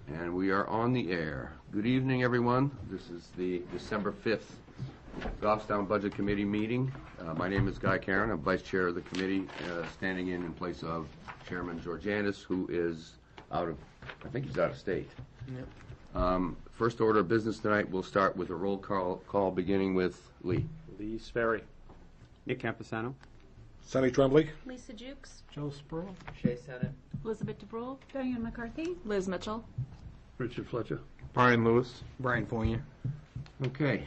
And we are on the air. Good evening, everyone. This is the December 5th Goffstown Budget Committee meeting. My name is Guy Caron. I'm Vice Chair of the committee, standing in place of Chairman Georgianis, who is I think he's out of state. Yep. First order of business tonight, we'll start with a roll call beginning with Lee. Lee Sperry. Nick Camposano. Sonny Tremblay. Lisa Jukes. Joe Spurl. Shay Senate. Elizabeth DeBrule. Diane McCarthy. Liz Mitchell. Richard Fletcher. Brian Lewis. Brian Fournier. Okay.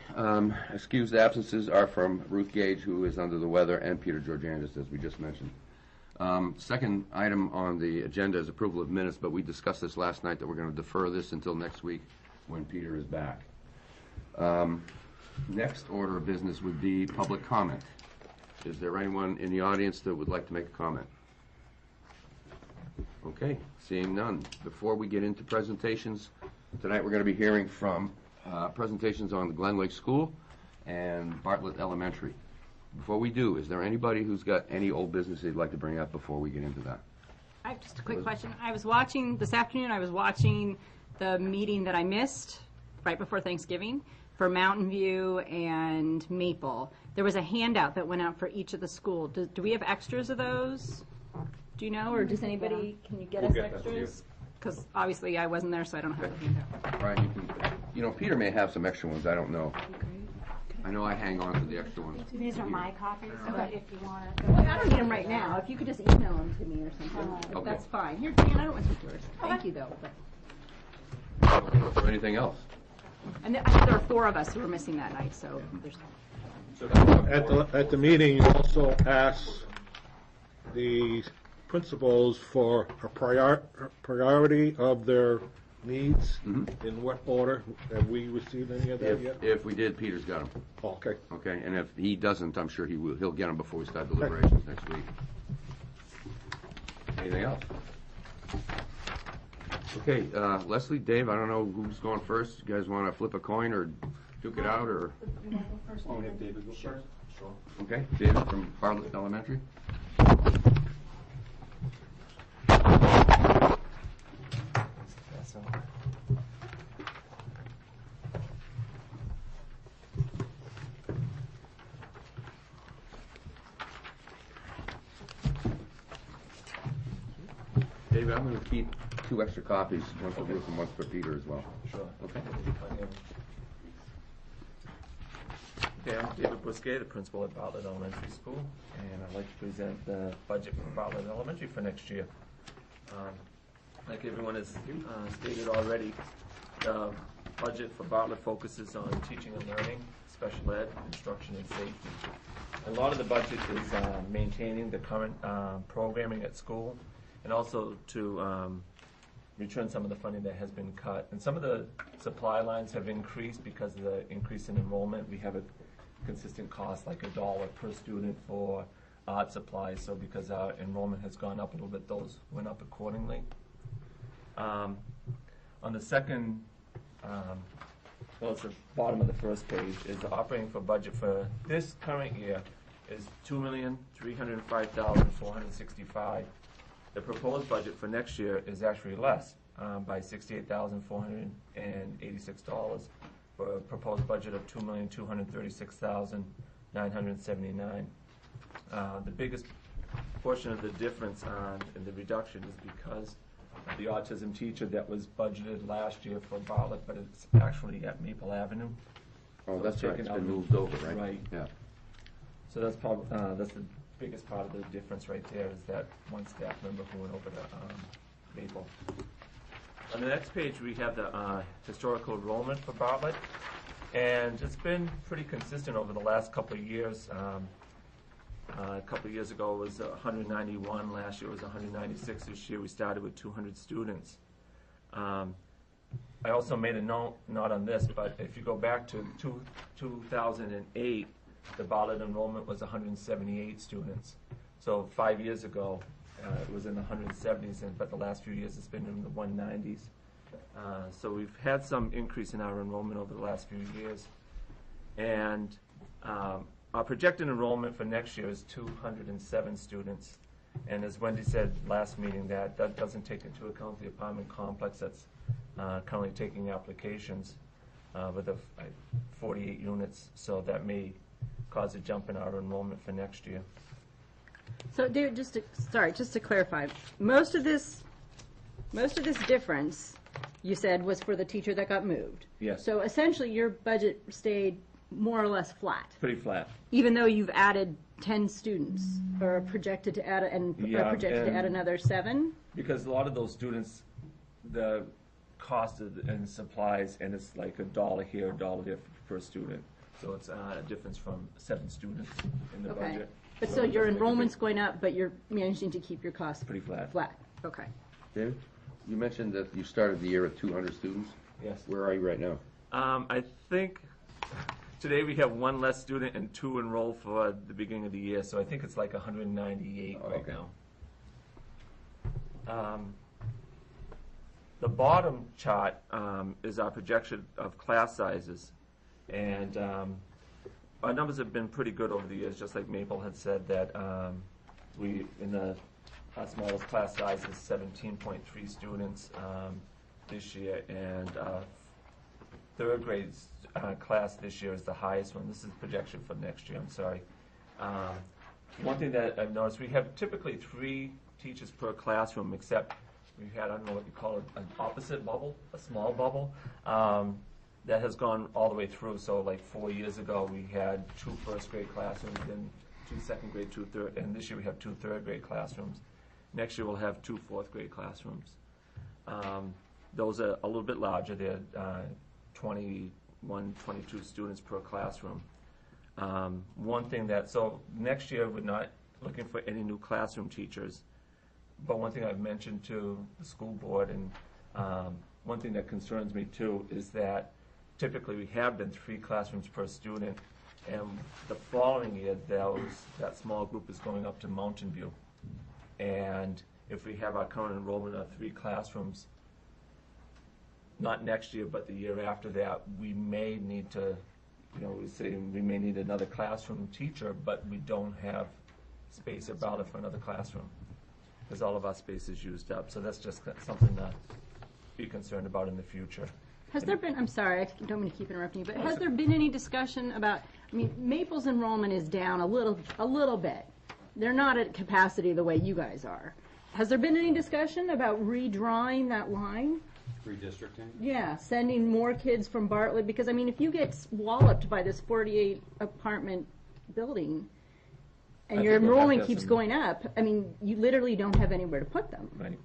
Excused absences are from Ruth Gage, who is under the weather, and Peter Georgianis, as we just mentioned. Second item on the agenda is approval of minutes, but we discussed this last night that we're going to defer this until next week when Peter is back. Next order of business would be public comment. Is there anyone in the audience that would like to make a comment? Okay, seeing none. Before we get into presentations, tonight we're going to be hearing from presentations on the Glen Lake School and Bartlett Elementary. Before we do, is there anybody who's got any old business they'd like to bring up before we get into that? I have just a quick question. This afternoon I was watching the meeting that I missed right before Thanksgiving for Mountain View and Maple. There was a handout that went out for each of the schools. Do we have extras of those? Do you know, or does anybody, can you get us extras? Because obviously I wasn't there, so I don't have the handout. Brian, Peter may have some extra ones, I don't know. I know I hang on to the extra ones. These are my copies, but if you want to... Well, I don't need them right now. If you could just email them to me or something, Okay. That's fine. Here, Dan, I don't want to take yours. Thank you, though. Is there anything else? And I think there are 4 of us who were missing that night, so there's... At the meeting, you also asked the principals for a priority of their needs. In what order? Have we received any of that yet? If we did, Peter's got them. Oh, okay. Okay, and if he doesn't, I'm sure he will. He'll get them before we start deliberations next week. Anything else? Okay, Leslie, Dave, I don't know who's going first. You guys want to flip a coin or duke it out, or? Oh, we have David go first? Sure. Okay, David from Bartlett Elementary. David, I'm going to keep 2 extra copies, one for Ruth and one for Peter as well. Sure. Okay. Okay, I'm David Bousquet, the principal at Bartlett Elementary School, and I'd like to present the budget for Bartlett Elementary for next year. Like everyone has stated already, the budget for Bartlett focuses on teaching and learning, special ed, instruction, and safety. And a lot of the budget is maintaining the current programming at school, and also to return some of the funding that has been cut. And some of the supply lines have increased because of the increase in enrollment. We have a consistent cost, like $1 per student for art supplies. So because our enrollment has gone up a little bit, those went up accordingly. On the second, well, it's the bottom of the first page, is the operating for budget for this current year is $2,305,465. The proposed budget for next year is actually less by $68,486 for a proposed budget of $2,236,979. The biggest portion of the difference in the reduction is because of the autism teacher that was budgeted last year for Bartlett, but it's actually at Maple Avenue. Oh, So that's right. It's taken out. been moved over, right? Right. Yeah. So that's probably that's the biggest part of the difference right there, is that one staff member who went over to Maple. On the next page, we have the historical enrollment for Bartlett, and it's been pretty consistent over the last couple of years. A couple of years ago it was 191, last year it was 196, this year we started with 200 students. I also made a note, not on this, but if you go back to 2008, the Bartlett enrollment was 178 students. So 5 years ago, it was in the 170s, but the last few years it's been in the 190s. So we've had some increase in our enrollment over the last few years. And our projected enrollment for next year is 207 students. And as Wendy said last meeting, that doesn't take into account the apartment complex that's currently taking applications with 48 units, so that may cause a jump in our enrollment for next year. So, David, just to clarify, most of this difference, you said, was for the teacher that got moved. Yes. So essentially, your budget stayed more or less flat, Pretty flat. even though you've added 10 students, or projected to add, Yeah, another 7? Because a lot of those students, the cost and supplies, and it's like $1 here, $1 there per student. So it's a difference from 7 students in the Okay. budget. But so your enrollment's going up, but you're managing to keep your costs Pretty flat. flat. Okay. David, you mentioned that you started the year with 200 students. Yes. Where are you right now? I think today we have 1 less student and 2 enrolled for the beginning of the year, so I think it's like 198 right Okay. now. The bottom chart is our projection of class sizes, and our numbers have been pretty good over the years, just like Maple had said that our smallest class size is 17.3 students this year, and third grade class this year is the highest one. This is projection for next year, I'm sorry. One thing that I've noticed, we have typically 3 teachers per classroom, except we've had, I don't know what you call it, an opposite bubble, a small bubble, that has gone all the way through. So like 4 years ago, we had 2 first grade classrooms, then 2 second grade, 2 third, and this year we have 2 third grade classrooms. Next year we'll have 2 fourth grade classrooms. Those are a little bit larger. They're 21, 22 students per classroom. One thing so next year we're not looking for any new classroom teachers, but one thing I've mentioned to the school board, and one thing that concerns me too, is that typically we have been 3 classrooms per student, and the following year that small group is going up to Mountain View. And if we have our current enrollment of 3 classrooms, not next year, but the year after that, we may need to, we may need another classroom teacher, but we don't have space at Ballard for another classroom, because all of our space is used up. So that's just something to be concerned about in the future. Has there been, I'm sorry, I don't mean to keep interrupting you, but has there been any discussion about, Maple's enrollment is down a little bit. They're not at capacity the way you guys are. Has there been any discussion about redrawing that line? Redistricting? Yeah, sending more kids from Bartlett, because if you get walloped by this 48 apartment building, and I your think we'll have enrollment to have keeps some- going up, you literally don't have anywhere to put them. Right.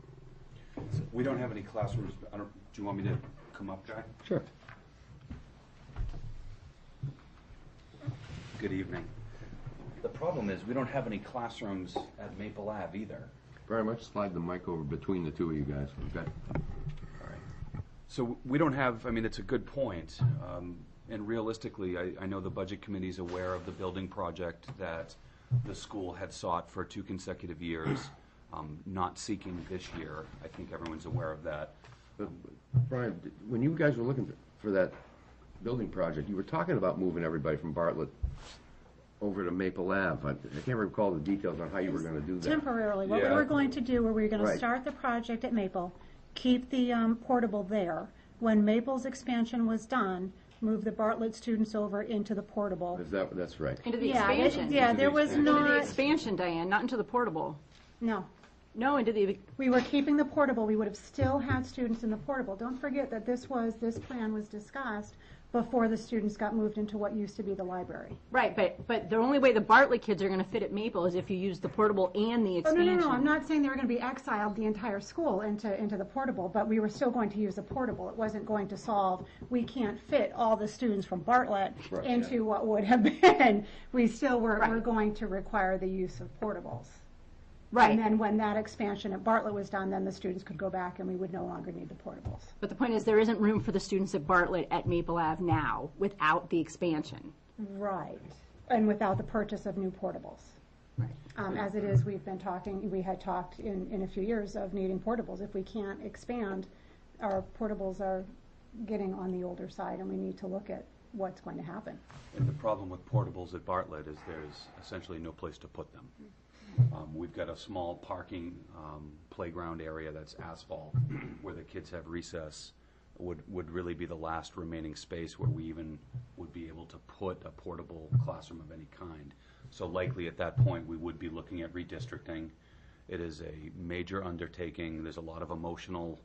We don't have any classrooms. Do you want me to come up, Guy? Sure. Good evening. The problem is, we don't have any classrooms at Maple Ave either. Very much slide the mic over between the two of you guys. Okay. All right. So we don't have, it's a good point. And realistically, I know the Budget Committee is aware of the building project that the school had sought for 2 consecutive years, not seeking this year. I think everyone's aware of that. But, Brian, when you guys were looking for that building project, you were talking about moving everybody from Bartlett over to Maple Ave. I can't recall the details on how you were going to do that. Temporarily, what we Yeah. were going to do, we were going to Right. start the project at Maple, keep the portable there. When Maple's expansion was done, move the Bartlett students over into the portable. That's right. Into the Yeah, expansion. yeah, there was Into the not, expansion, Diane, not into the portable. no. No, into the, We were keeping the portable, we would have still had students in the portable. Don't forget that this plan was discussed before the students got moved into what used to be the library. right, but the only way the Bartlett kids are going to fit at Maple is if you use the portable and the Oh, expansion. no, I'm not saying they were going to be exiled the entire school into the portable, but we were still going to use the portable. It wasn't going to solve, we can't fit all the students from Bartlett Right. into what would have been. We still were Right. going to require the use of portables. Right. And then when that expansion at Bartlett was done, then the students could go back and we would no longer need the portables. But the point is, there isn't room for the students at Bartlett at Maple Ave now without the expansion. Right. And without the purchase of new portables. As it is, we had talked in a few years of needing portables. If we can't expand, our portables are getting on the older side, and we need to look at what's going to happen. And the problem with portables at Bartlett is there's essentially no place to put them. We've got a small parking playground area that's asphalt where the kids have recess. Would really be the last remaining space where we even would be able to put a portable classroom of any kind. So likely at that point, we would be looking at redistricting. It is a major undertaking. There's a lot of emotional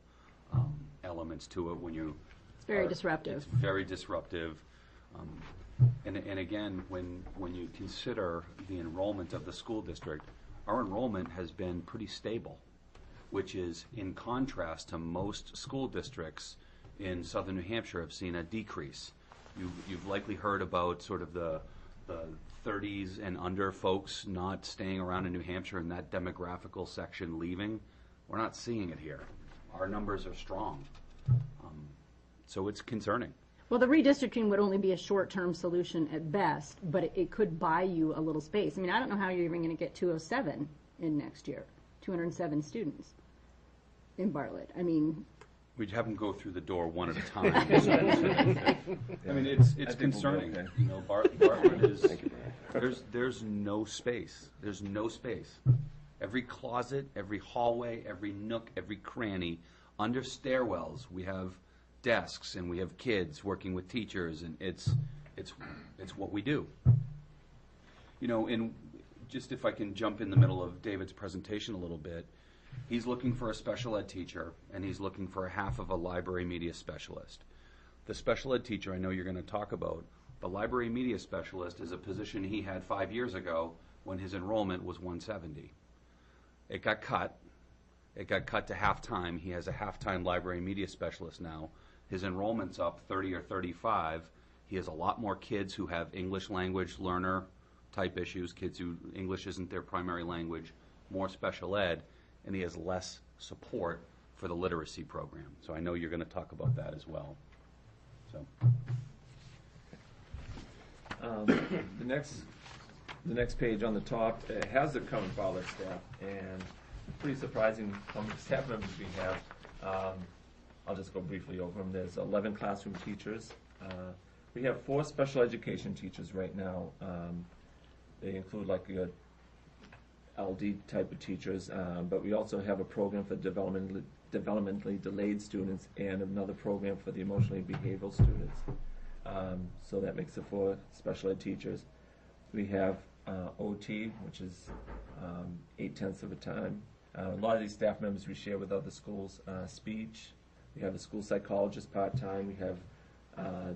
elements to it when you. It's very disruptive. It's very disruptive. And again, when you consider the enrollment of the school district, our enrollment has been pretty stable, which is in contrast to most school districts in southern New Hampshire have seen a decrease. You've likely heard about sort of the 30s and under folks not staying around in New Hampshire and that demographical section leaving. We're not seeing it here. Our numbers are strong. So it's concerning. Well, the redistricting would only be a short-term solution at best, but it could buy you a little space. I mean, I don't know how you're even going to get 207 in next year, 207 students in Bartlett. I mean, We'd have them go through the door one at a time. I mean, it's concerning. okay. You know, Bartlett is, there's no space. There's no space. Every closet, every hallway, every nook, every cranny, under stairwells, we have desks and we have kids working with teachers, and it's what we do. You know, and just if I can jump in the middle of David's presentation a little bit, he's looking for a special ed teacher, and he's looking for a half of a library media specialist. The special ed teacher I know you're going to talk about, the library media specialist is a position he had 5 years ago when his enrollment was 170. It got cut. It got cut to half-time. He has a half-time library media specialist now. His enrollment's up 30 or 35. He has a lot more kids who have English language learner type issues, kids who English isn't their primary language, more special ed, and he has less support for the literacy program. So I know you're going to talk about that as well. So the next page on the top has the current Bartlett staff, and pretty surprising how many staff members we have. I'll just go briefly over them. There's 11 classroom teachers. We have 4 special education teachers right now. They include like your LD type of teachers, but we also have a program for developmentally delayed students and another program for the emotionally behavioral students. So that makes it 4 special ed teachers. We have OT, which is 8/10 of a time. A lot of these staff members we share with other schools. Speech, we have a school psychologist part-time. We have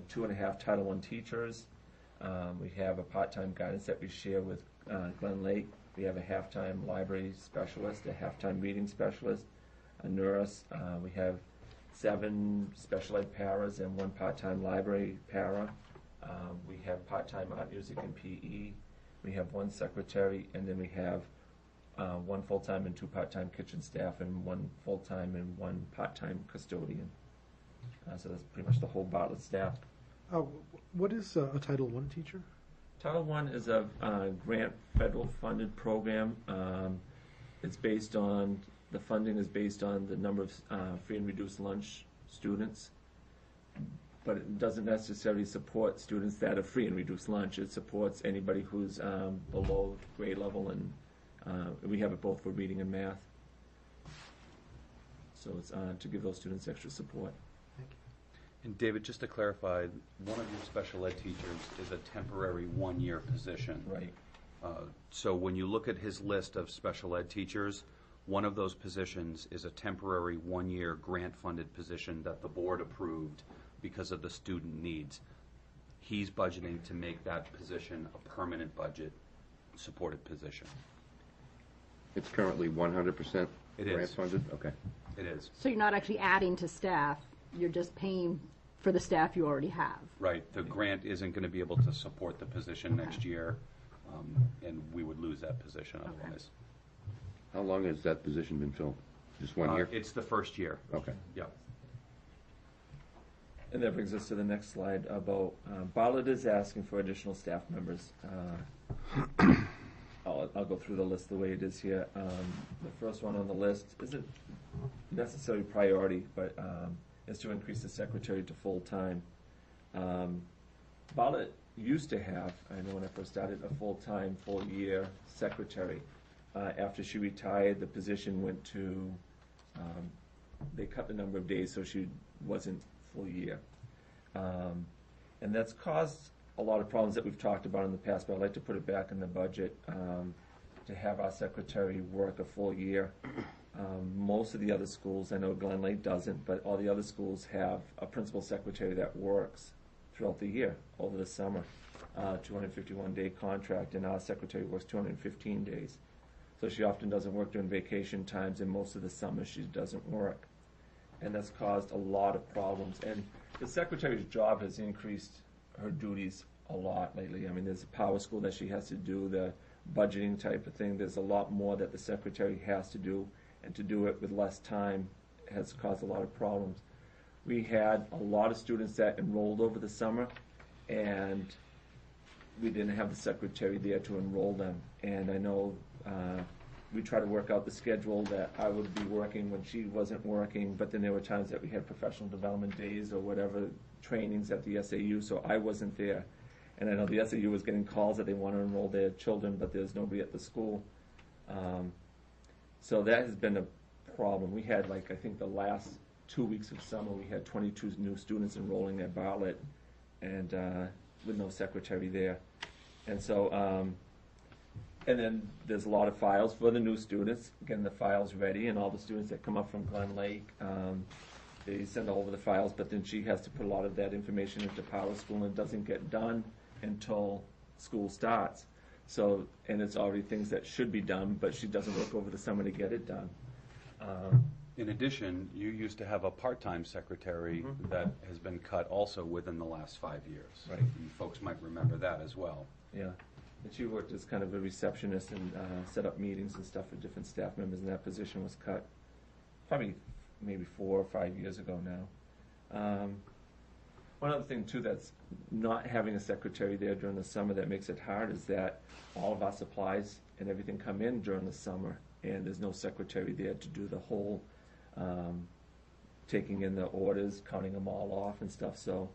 2.5 Title I teachers. We have a part-time guidance that we share with Glen Lake. We have a half-time library specialist, a half-time reading specialist, a nurse. We have 7 special ed paras and 1 part-time library para. We have part-time art, music, and PE. We have 1 secretary, and then we have 1 full-time and 2 part-time kitchen staff, and 1 full-time and 1 part-time custodian. So that's pretty much the whole Bartlett staff. What is a Title I teacher? Title I is a grant federal funded program. It's based on, the funding is based on the number of free and reduced lunch students, but it doesn't necessarily support students that are free and reduced lunch. It supports anybody who's below grade level, and we have it both for reading and math. So it's to give those students extra support. And David, just to clarify, one of your special ed teachers is a temporary 1-year position. Right. So when you look at his list of special ed teachers, one of those positions is a temporary 1-year grant-funded position that the board approved because of the student needs. He's budgeting to make that position a permanent budget supported position. It's currently 100% It is. grant funded? Okay. It is. so you're not actually adding to staff, you're just paying for the staff you already have. Right. The grant isn't going to be able to support the position next year, and we would lose that position otherwise. How long has that position been filled? Just 1 year? It's the first year. Okay. Yep. And that brings us to the next slide about Bartlett is asking for additional staff members. I'll go through the list the way it is here. The first one on the list isn't necessarily priority, but is to increase the secretary to full-time. Bartlett used to have, I know when I first started, a full-time, full-year secretary. After she retired, the position went to, they cut the number of days so she wasn't full year. And that's caused a lot of problems that we've talked about in the past, but I'd like to put it back in the budget to have our secretary work a full year. Most of the other schools, I know Glen Lake doesn't, but all the other schools have a principal secretary that works throughout the year, over the summer, 251-day contract, and our secretary works 215 days. So she often doesn't work during vacation times, and most of the summer she doesn't work. And that's caused a lot of problems. And the secretary's job has increased her duties a lot lately. I mean, there's a power school that she has to do, the budgeting type of thing. There's a lot more that the secretary has to do, and to do it with less time has caused a lot of problems. We had a lot of students that enrolled over the summer, and we didn't have the secretary there to enroll them. And I know we try to work out the schedule that I would be working when she wasn't working, but then there were times that we had professional development days or whatever, trainings at the SAU, so I wasn't there. And I know the SAU was getting calls that they want to enroll their children, but there's nobody at the school. So that has been a problem. We had, like, I think the last 2 weeks of summer, we had 22 new students enrolling at Bartlett, and with no secretary there. And so, and then there's a lot of files for the new students, getting the files ready, and all the students that come up from Glen Lake, they send over the files, but then she has to put a lot of that information into Power School, and it doesn't get done until school starts. So, and it's already things that should be done, but she doesn't work over the summer to get it done. In addition, you used to have a part-time secretary that has been cut also within the last 5 years. Right. And folks might remember that as well. Yeah, and she worked as kind of a receptionist and set up meetings and stuff for different staff members, and that position was cut probably maybe 4 or 5 years ago now. One other thing too that's not having a secretary there during the summer that makes it hard is that all of our supplies and everything come in during the summer, and there's no secretary there to do the whole taking in the orders, counting them all off and stuff. So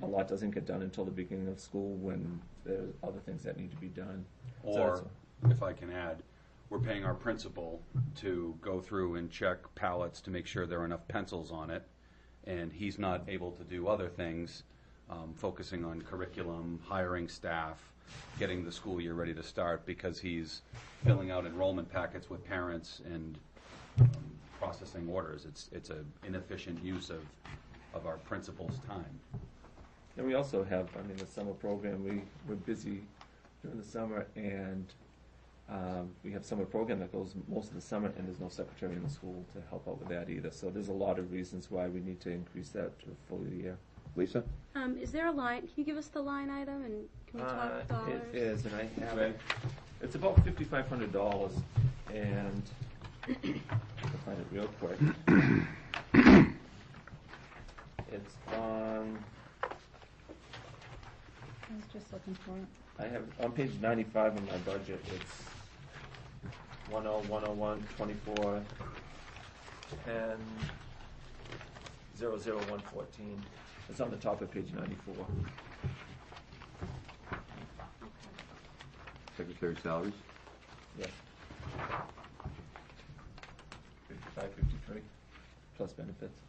a lot doesn't get done until the beginning of school when there's other things that need to be done. Or, if I can add, we're paying our principal to go through and check pallets to make sure there are enough pencils on it, and he's not able to do other things, focusing on curriculum, hiring staff, getting the school year ready to start, because he's filling out enrollment packets with parents and processing orders. It's an inefficient use of our principal's time. And we also have, I mean, the summer program, we're busy during the summer, and we have summer program that goes most of the summer, and there's no secretary in the school to help out with that either. So there's a lot of reasons why we need to increase that to a full year. Lisa? Is there a line, can you give us the line item and can we talk dollars? It is, and I have it. It's about $5,500, and I can find it real quick. It's on, I was just looking for it. I have, on page 95 of my budget, it's 10101 24 and 00114. It's on the top of page 94. Secretary salaries? Yes. 5553 plus benefits.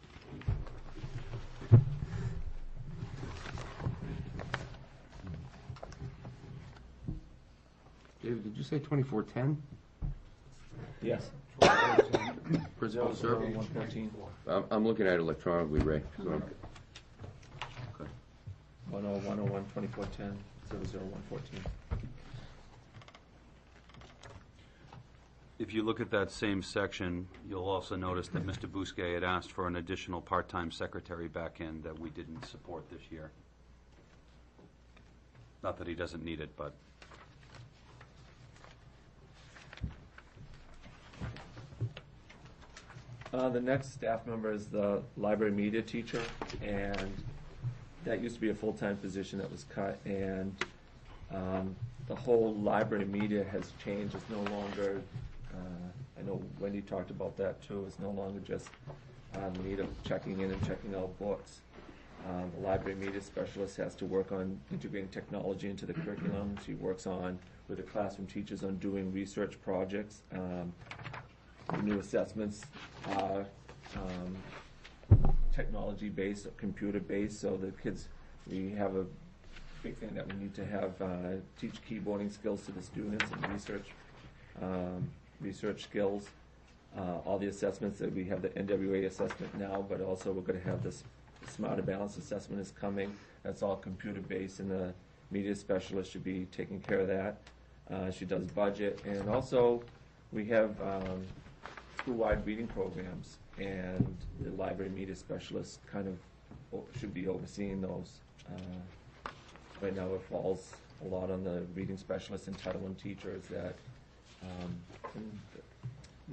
David, did you say 2410? Yes. Principal service? 114. I'm looking at it electronically, Ray. So okay. 10101 2410 00114. If you look at that same section, you'll also notice that Mr. Bousquet had asked for an additional part-time secretary back in that we didn't support this year. Not that he doesn't need it, but The next staff member is the library media teacher, and that used to be a full-time position that was cut, and the whole library media has changed. It's no longer, I know Wendy talked about that too, it's no longer just the need of checking in and checking out books. The library media specialist has to work on integrating technology into the curriculum. She works on with the classroom teachers on doing research projects. The new assessments are technology-based, computer-based, so the kids, we have a big thing that we need to have, teach keyboarding skills to the students and research skills. All the assessments that we have, the NWA assessment now, but also we're going to have this Smarter Balance assessment is coming. That's all computer-based, and the media specialist should be taking care of that. She does budget, and also we have school-wide reading programs, and the library media specialist kind of should be overseeing those. Right now it falls a lot on the reading specialists and Title I teachers that and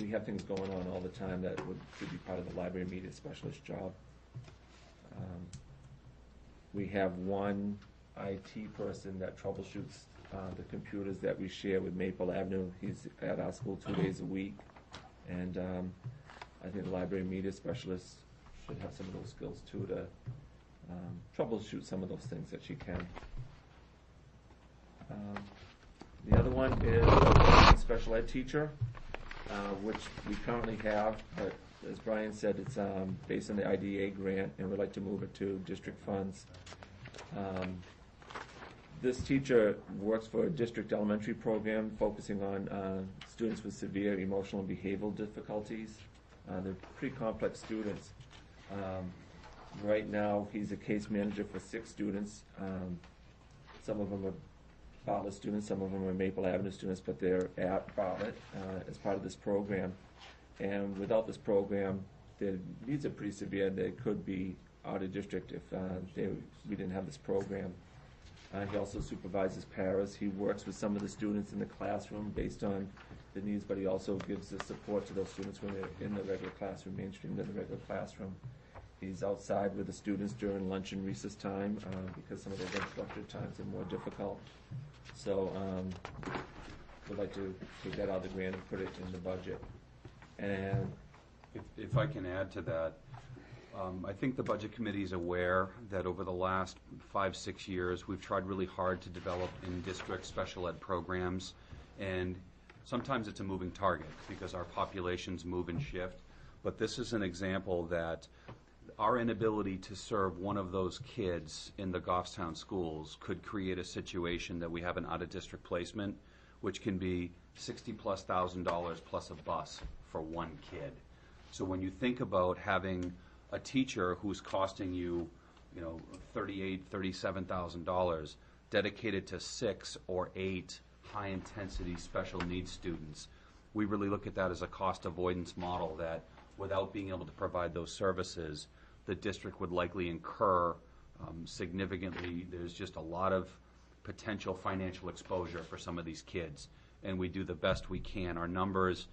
we have things going on all the time that should be part of the library media specialist job. We have one IT person that troubleshoots the computers that we share with Maple Avenue. He's at our school 2 days a week, and I think the library media specialist should have some of those skills too to troubleshoot some of those things that she can. The other one is a special ed teacher, which we currently have, but as Brian said, it's based on the IDA grant, and we'd like to move it to district funds. This teacher works for a district elementary program focusing on students with severe emotional and behavioral difficulties. They're pretty complex students. Right now, he's a case manager for 6 students. Some of them are Bartlett students, some of them are Maple Avenue students, but they're at Bartlett as part of this program. And without this program, their needs are pretty severe. They could be out of district if we didn't have this program. He also supervises paras. He works with some of the students in the classroom based on the needs, but he also gives the support to those students when they're in the regular classroom, mainstreamed in the regular classroom. He's outside with the students during lunch and recess time because some of those unstructured times are more difficult. So we'd like to take that out of the grant and put it in the budget. And if I can add to that, I think the Budget Committee is aware that over the last 5-6 years, we've tried really hard to develop in-district special ed programs, and sometimes it's a moving target because our populations move and shift, but this is an example that our inability to serve one of those kids in the Goffstown schools could create a situation that we have an out-of-district placement, which can be $60,000+ plus a bus for one kid. So when you think about having a teacher who's costing you, $38,000, $37,000 dedicated to 6 or 8 high-intensity special needs students, we really look at that as a cost avoidance model that without being able to provide those services, the district would likely incur significantly. There's just a lot of potential financial exposure for some of these kids, and we do the best we can. Our numbers,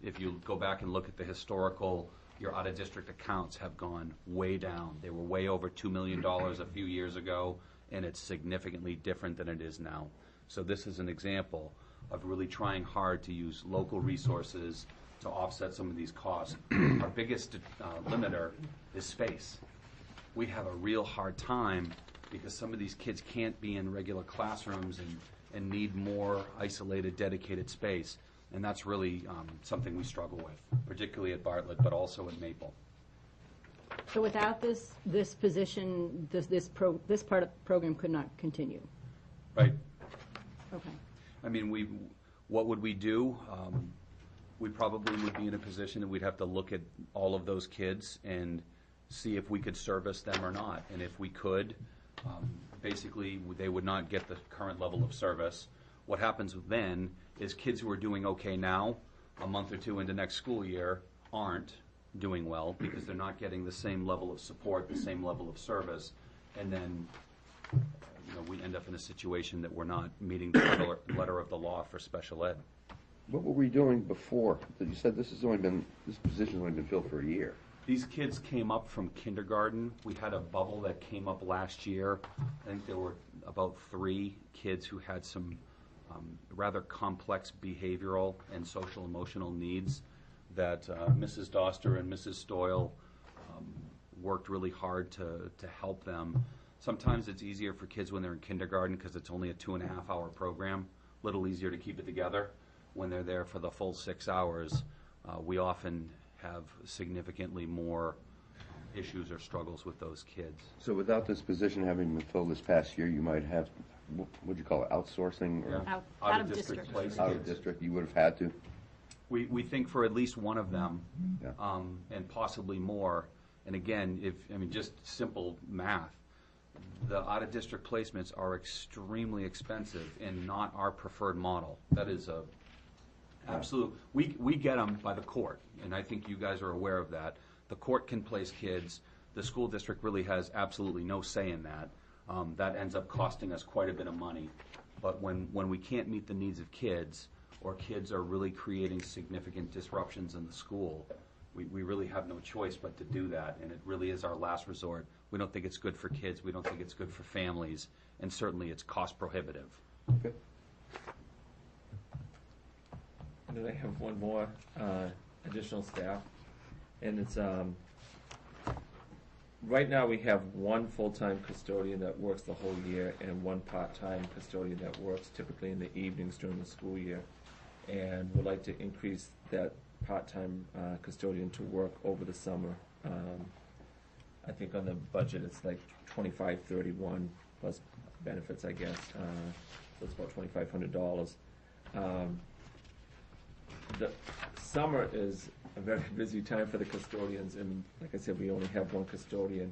if you go back and look at the historical, your out-of-district accounts have gone way down. They were way over $2 million a few years ago, and it's significantly different than it is now. So this is an example of really trying hard to use local resources to offset some of these costs. Our biggest limiter is space. We have a real hard time because some of these kids can't be in regular classrooms and need more isolated, dedicated space. And that's really something we struggle with, particularly at Bartlett, but also at Maple. So without this position, this part of the program could not continue? Right. Okay. I mean, what would we do? We probably would be in a position that we'd have to look at all of those kids and see if we could service them or not. And if we could, basically they would not get the current level of service. What happens then is kids who are doing okay now, a month or two into next school year, aren't doing well because they're not getting the same level of support, the same level of service, and then we end up in a situation that we're not meeting the letter of the law for special ed. What were we doing before? You said this position's only been filled for a year. These kids came up from kindergarten. We had a bubble that came up last year. I think there were about 3 kids who had some rather complex behavioral and social emotional needs that Mrs. Doster and Mrs. Stoyle worked really hard to help them. Sometimes it's easier for kids when they're in kindergarten because it's only a 2.5-hour program. little easier to keep it together. When they're there for the full 6 hours, we often have significantly more issues or struggles with those kids. So without this position having been filled this past year, you might have, what'd you call it, outsourcing? Or Out of district. placed out of kids. district, you would have had to? We think for at least one of them, Yeah. and possibly more. And again, just simple math, the out-of-district placements are extremely expensive and not our preferred model. That is a absolute, we get them by the court, and I think you guys are aware of that. The court can place kids. The school district really has absolutely no say in that. That ends up costing us quite a bit of money. But when we can't meet the needs of kids, or kids are really creating significant disruptions in the school, we really have no choice but to do that, and it really is our last resort. We don't think it's good for kids, we don't think it's good for families, and certainly it's cost prohibitive. Okay. And then I have one more additional staff, and it's right now we have one full-time custodian that works the whole year and one part-time custodian that works typically in the evenings during the school year, and we'd like to increase that part-time custodian to work over the summer. I think on the budget it's like 2531 plus benefits, I guess. So it's about $2,500. The summer is a very busy time for the custodians, and like I said, we only have one custodian.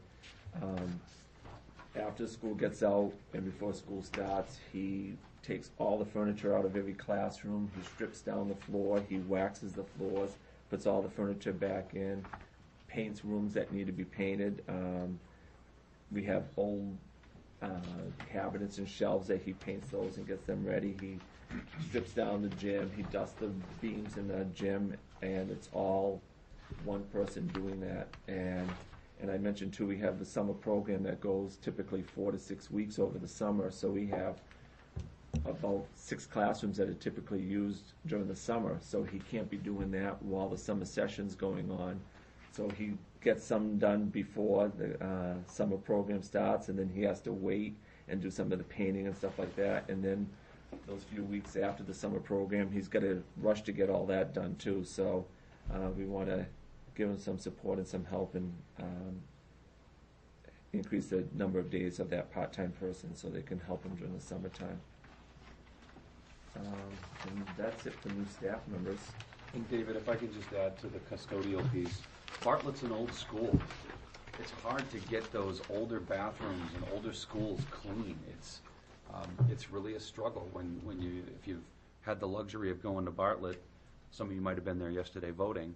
After school gets out and before school starts, he takes all the furniture out of every classroom, he strips down the floor, he waxes the floors, puts all the furniture back in, paints rooms that need to be painted. We have old cabinets and shelves that he paints those and gets them ready. He strips down the gym, he dusts the beams in the gym, and it's all one person doing that. And I mentioned too, we have the summer program that goes typically 4 to 6 weeks over the summer, so we have about 6 classrooms that are typically used during the summer, so he can't be doing that while the summer session's going on. So he gets some done before the summer program starts, and then he has to wait and do some of the painting and stuff like that, and then those few weeks after the summer program, he's got to rush to get all that done too. So we want to give him some support and some help, and increase the number of days of that part-time person so they can help him during the summertime. And that's it for new staff members. And David, if I could just add to the custodial piece, Bartlett's an old school. It's hard to get those older bathrooms and older schools clean. It's really a struggle if you've had the luxury of going to Bartlett. Some of you might have been there yesterday voting.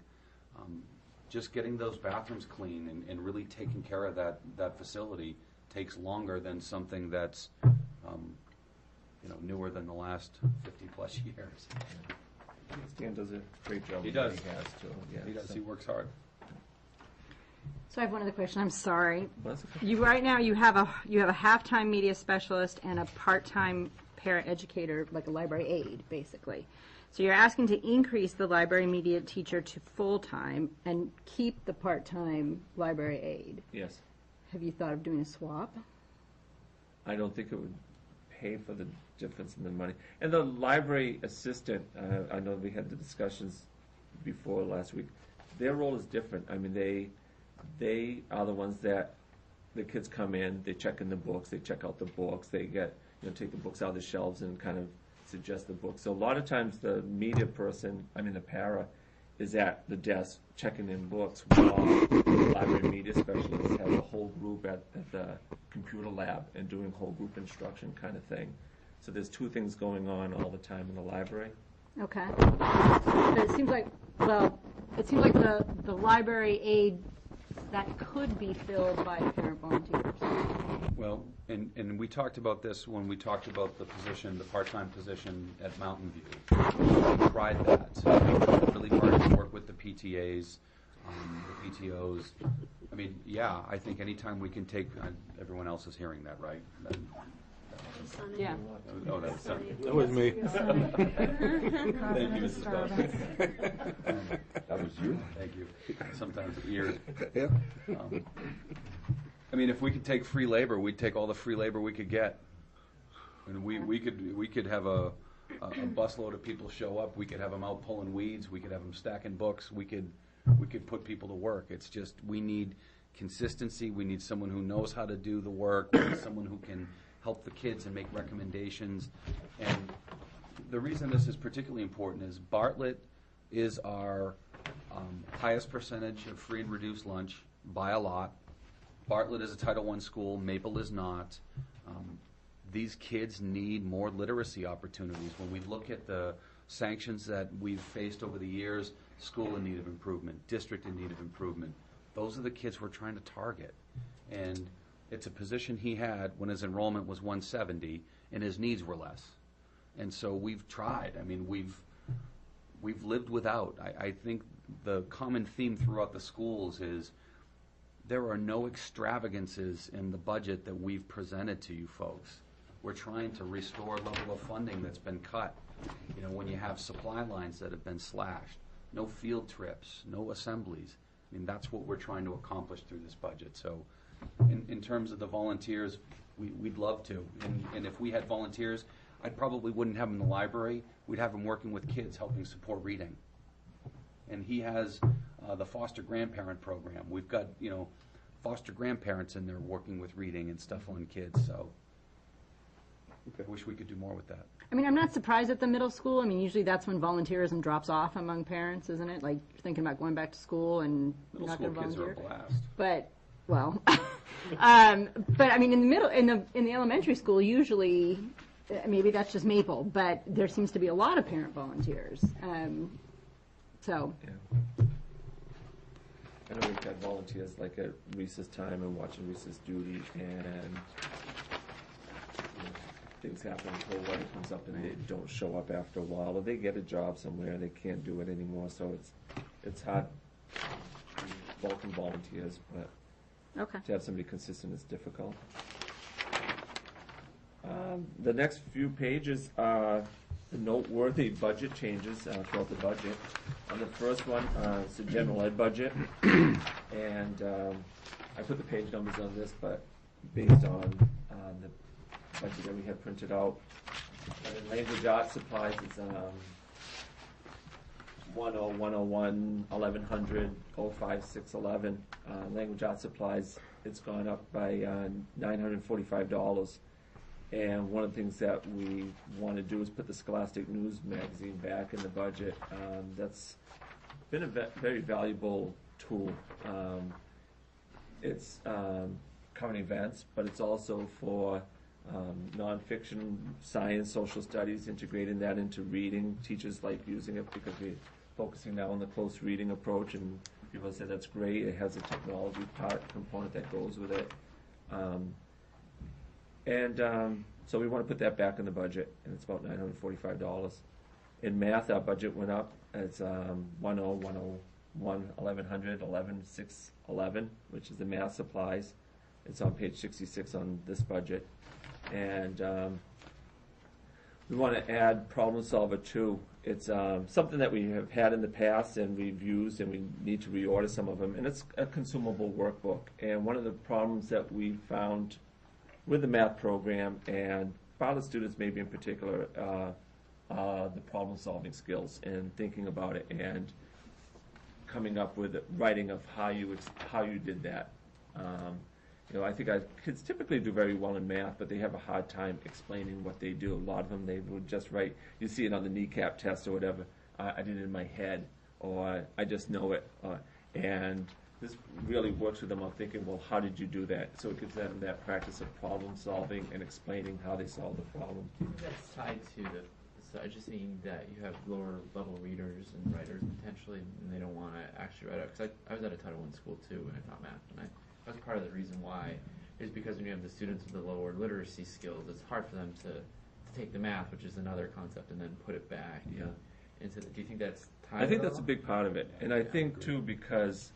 Just getting those bathrooms clean and really taking care of that facility takes longer than something that's newer than the last 50+ years. Stan does a great job. He does. He has to. Yeah, He does. so- He works hard. So I have one other question, I'm sorry. Well, that's okay. Right now, you have a half-time media specialist and a part-time parent educator, like a library aide, basically. So you're asking to increase the library media teacher to full-time and keep the part-time library aide. Yes. Have you thought of doing a swap? I don't think it would pay for the difference in the money. And the library assistant, I know we had the discussions before last week, their role is different. I mean, they are the ones that the kids come in, they check in the books, they check out the books, they take the books out of the shelves and kind of suggest the books. So a lot of times the media person, the para, is at the desk checking in books while the library media specialist has a whole group at the computer lab and doing whole group instruction kind of thing. So there's 2 things going on all the time in the library. Okay. But it seems like the library aide, that could be filled by parent volunteers. Well, and we talked about this when we talked about the position, the part-time position at Mountain View. We tried that. We worked really hard to work with the PTAs, the PTOs. I think anytime we can take, everyone else is hearing that, right? Yeah. Oh, that was Sunny. That was me. Thank you, Mrs. Bell. That was you? Thank you. Sometimes ears. Yeah. If we could take free labor, we'd take all the free labor we could get. And we could have a a busload of people show up, we could have them out pulling weeds, we could have them stacking books, we could put people to work. It's just, we need consistency, we need someone who knows how to do the work, we need someone who can help the kids and make recommendations. And the reason this is particularly important is Bartlett is our highest percentage of free and reduced lunch by a lot. Bartlett is a Title I school, Maple is not. These kids need more literacy opportunities. When we look at the sanctions that we've faced over the years, school in need of improvement, district in need of improvement, those are the kids we're trying to target. And it's a position he had when his enrollment was 170 and his needs were less. And so we've tried. I mean, we've lived without. I think the common theme throughout the schools is there are no extravagances in the budget that we've presented to you folks. We're trying to restore a level of funding that's been cut. You know, when you have supply lines that have been slashed, no field trips, no assemblies. I mean, that's what we're trying to accomplish through this budget. So in terms of the volunteers, we'd love to. And if we had volunteers, I probably wouldn't have them in the library. We'd have them working with kids, helping support reading. And he has the foster grandparent program. We've got, you know, foster grandparents in there working with reading and stuff on kids. So I wish we could do more with that. I mean, I'm not surprised at the middle school. I mean, usually that's when volunteerism drops off among parents, isn't it? Like thinking about going back to school and Middle not school going to kids are volunteer. a blast. But well, but I mean, in the elementary school, usually maybe that's just Maple, but there seems to be a lot of parent volunteers. So. Yeah. I know we've had volunteers like at recess time and watching recess duty, and things happen, cold weather comes up and they don't show up after a while, or they get a job somewhere and they can't do it anymore, so it's hard to welcome volunteers, but Okay. to have somebody consistent is difficult. The next few pages are the noteworthy budget changes throughout the budget. On the first one, it's the general ed budget, and I put the page numbers on this, but based on the budget that we had printed out. And language arts supplies is 10101 1100 05611. Language arts supplies, it's gone up by $945. And one of the things that we want to do is put the Scholastic News magazine back in the budget. That's been a very valuable tool. It's current events, but it's also for nonfiction, science, social studies, integrating that into reading. Teachers like using it because we're focusing now on the close reading approach, and people say that's great. It has a technology component that goes with it. So we want to put that back in the budget, and it's about $945. In math, our budget went up. It's 10101 1100 11611, which is the math supplies. It's on page 66 on this budget. And we want to add Problem Solver 2. It's something that we have had in the past and we've used, and we need to reorder some of them. And it's a consumable workbook. And one of the problems that we found with the math program, and Bartlett students maybe in particular, the problem-solving skills and thinking about it and coming up with writing of how you did that. I think our kids typically do very well in math, but they have a hard time explaining what they do. A lot of them, they would just write, you see it on the kneecap test or whatever, I did it in my head, or I just know it. And this really works with them on thinking, well, how did you do that? So it gives them that practice of problem solving and explaining how they solve the problem. That's tied to I just think that you have lower level readers and writers potentially, and they don't want to actually write out. Because I was at a Title I school too, and I taught math, and that's part of the reason why is because when you have the students with the lower literacy skills, it's hard for them to take the math, which is another concept, and then put it back. Yeah. Do you think that's tied? I think that's a big part of it, and I think too because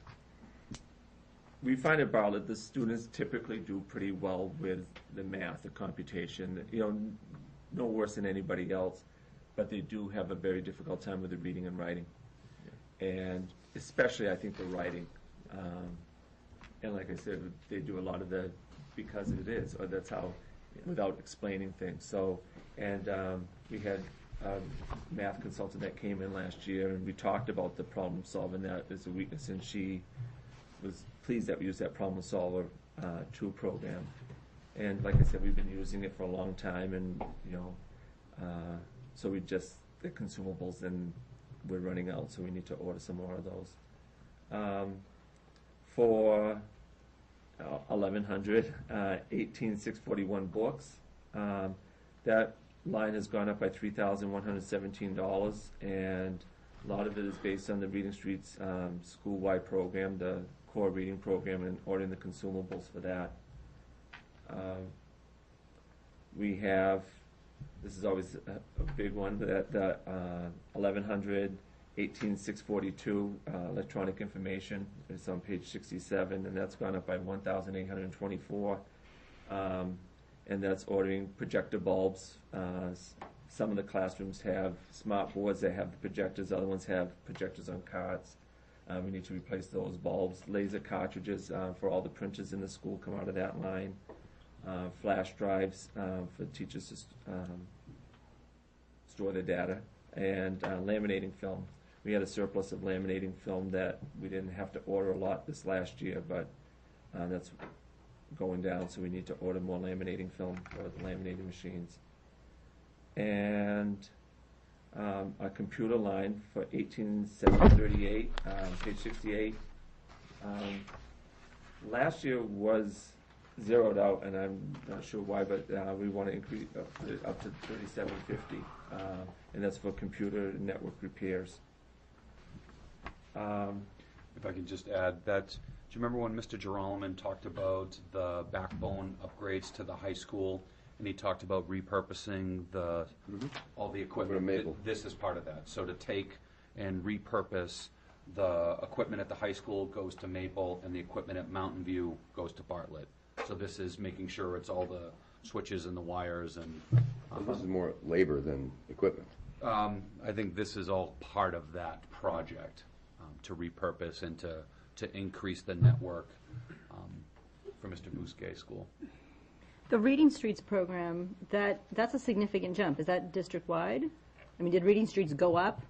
we find at Bartlett the students typically do pretty well with the math, the computation. No worse than anybody else. But they do have a very difficult time with the reading and writing. Yeah. And especially, I think, the writing. And like I said, they do a lot of because it is, or that's how, without explaining things. So, and we had math consultant that came in last year, and we talked about the problem solving that as a weakness, and she was pleased that we used that problem solver tool program. And like I said, we've been using it for a long time, and so we just the consumables, and we're running out, so we need to order some more of those. For 1,100, 18,641 books. That line has gone up by $3,117, and a lot of it is based on the Reading Street's school-wide program, the core reading program, and ordering the consumables for that. We have, this is always a big one, that 1,100, 18,642 electronic information is on page 67, and that's gone up by 1,824. And that's ordering projector bulbs. Some of the classrooms have smart boards that have the projectors, other ones have projectors on cards. We need to replace those bulbs. Laser cartridges for all the printers in the school come out of that line. Flash drives for teachers to store their data, and laminating film. We had a surplus of laminating film that we didn't have to order a lot this last year, but that's going down, so we need to order more laminating film for the laminating machines. And a computer line for 18,738, page 68. Last year was zeroed out, and I'm not sure why, but we want to increase up to 3,750, and that's for computer network repairs. If I can just add that, do you remember when Mr. Geralman talked about the backbone upgrades to the high school, and he talked about repurposing all the equipment? Maple. This is part of that. So to take and repurpose the equipment at the high school goes to Maple, and the equipment at Mountain View goes to Bartlett. So this is making sure it's all the switches and the wires and. This is more labor than equipment. I think this is all part of that project, to repurpose and to increase the network for Mr. Bousquet's school. The Reading Streets program, that's a significant jump. Is that district-wide? I mean, did Reading Streets go up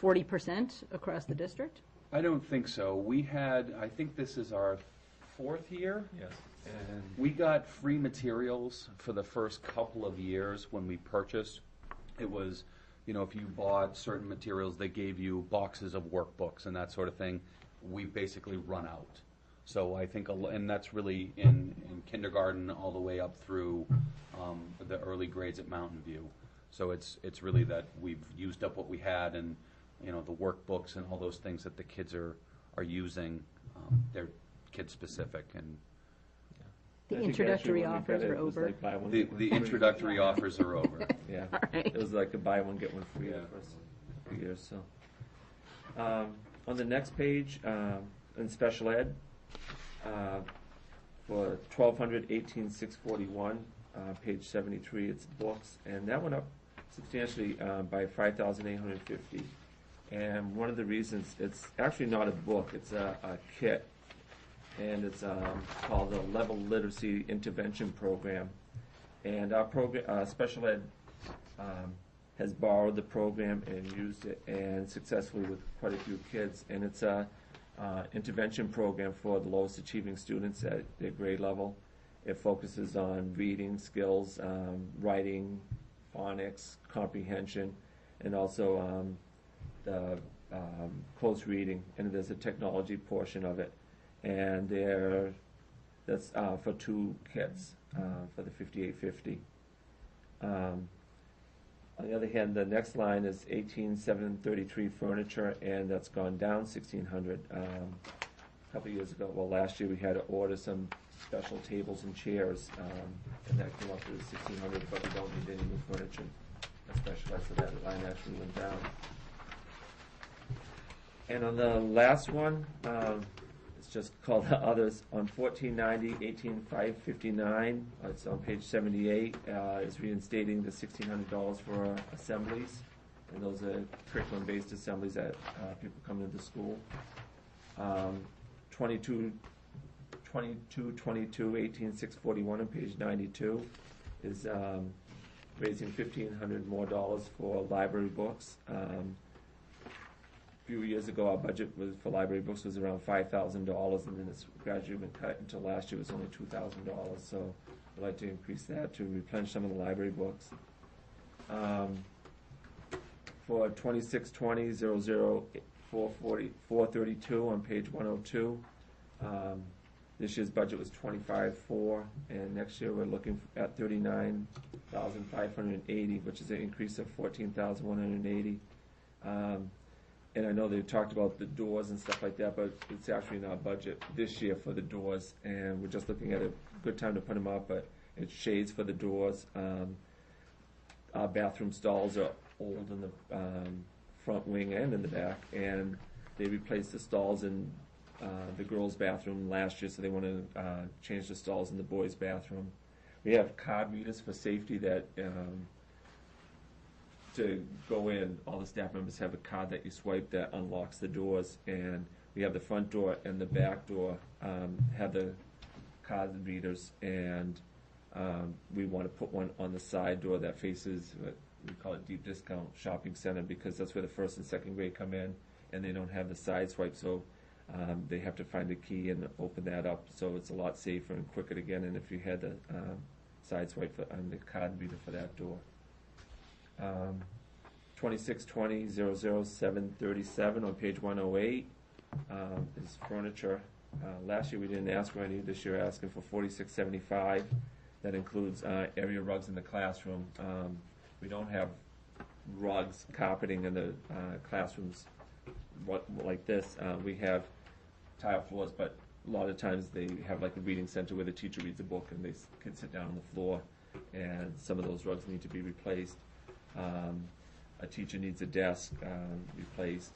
40% across the district? I don't think so. We had, I think this is our 4th year. Yes. And We got free materials for the first couple of years when we purchased. It was, if you bought certain materials, they gave you boxes of workbooks and that sort of thing. We basically run out. So I think, and that's really in kindergarten all the way up through the early grades at Mountain View. So it's really that we've used up what we had, and the workbooks and all those things that the kids are using, they're kid specific. And The I think actually actually introductory when we offers got it, are it was over. like buy one, the get one free. introductory offers are over. Yeah, All right. it was like a buy one, get one free Yeah. the first few years, so. On the next page, in special ed, for 1,200, 18,641, page 73, it's books, and that went up substantially by 5,850. And one of the reasons, it's actually not a book, it's a kit, and it's called the Level Literacy Intervention Program. And our program, special ed, has borrowed the program and used it, and successfully with quite a few kids. And it's a intervention program for the lowest achieving students at their grade level. It focuses on reading skills, writing, phonics, comprehension, and also the close reading. And there's a technology portion of it. And that's for 2 kits for the 5850. On the other hand, the next line is 18,733 furniture, and that's gone down 1,600. A couple of years ago, last year we had to order some special tables and chairs, and that came up to 1,600, but we don't need any new furniture. Especially so that line actually went down. And on the last one, it's just called the others. On 1490, 18559, it's on page 78. It's reinstating the $1,600 for assemblies, and those are curriculum-based assemblies that people come into school. 22, 18,641 on page 92 is raising $1,500 more for library books. A few years ago, our budget was, for library books was around $5,000, and then it's gradually been cut until last year it was only $2,000. So we'd like to increase that to replenish some of the library books. For 2620-00-432 on page 102, this year's budget was 25.4, and next year we're looking at 39,580, which is an increase of 14,180. And I know they talked about the doors and stuff like that, but it's actually in our budget this year for the doors, and we're just looking at a good time to put them up, but it's shades for the doors. Our bathroom stalls are old in the front wing and in the back, and they replaced the stalls in the girls' bathroom last year, so they want to change the stalls in the boys' bathroom. We have card readers for safety that to go in, all the staff members have a card that you swipe that unlocks the doors, and we have the front door and the back door have the card readers, and we want to put one on the side door that faces what we call it deep discount shopping center, because that's where the first and second grade come in, and they don't have the side swipe, so they have to find a key and open that up, so it's a lot safer and quicker to get in if you had the side swipe on the card reader for that door. 2620-00737 on page 108 is furniture. Last year we didn't ask for any. This year asking for $46.75. That includes area rugs in the classroom. We don't have rugs, carpeting in the classrooms like this. We have tile floors, but a lot of times they have like a reading center where the teacher reads a book and they can sit down on the floor, and some of those rugs need to be replaced. A teacher needs a desk replaced.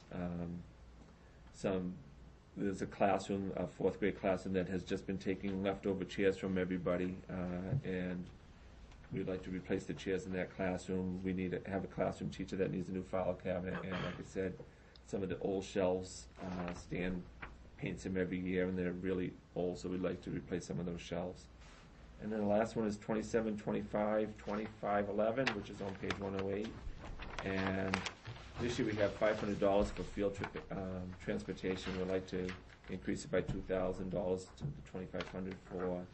There's a classroom, a fourth grade classroom that has just been taking leftover chairs from everybody, and we'd like to replace the chairs in that classroom. We need to have a classroom teacher that needs a new file cabinet, and like I said, some of the old shelves, Stan paints them every year and they're really old, so we'd like to replace some of those shelves. And then the last one is 2725-2511, which is on page 108. And this year we have $500 for field trip transportation. We'd like to increase it by $2,000 to the $2,500 for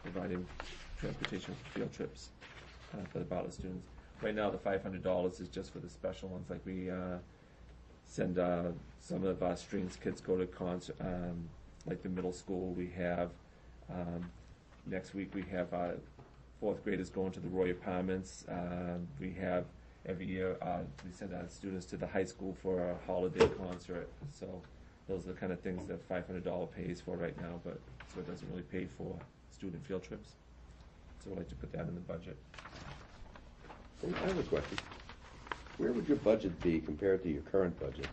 providing transportation for field trips for the Bartlett students. Right now the $500 is just for the special ones, like we send some of our strings kids go to concert, like the middle school. We have next week we have fourth graders going to the Roy Apartments. We have every year we send our students to the high school for a holiday concert. So those are the kind of things that $500 pays for right now, but so it doesn't really pay for student field trips. So we'd like to put that in the budget. I have a question. Where would your budget be compared to your current budget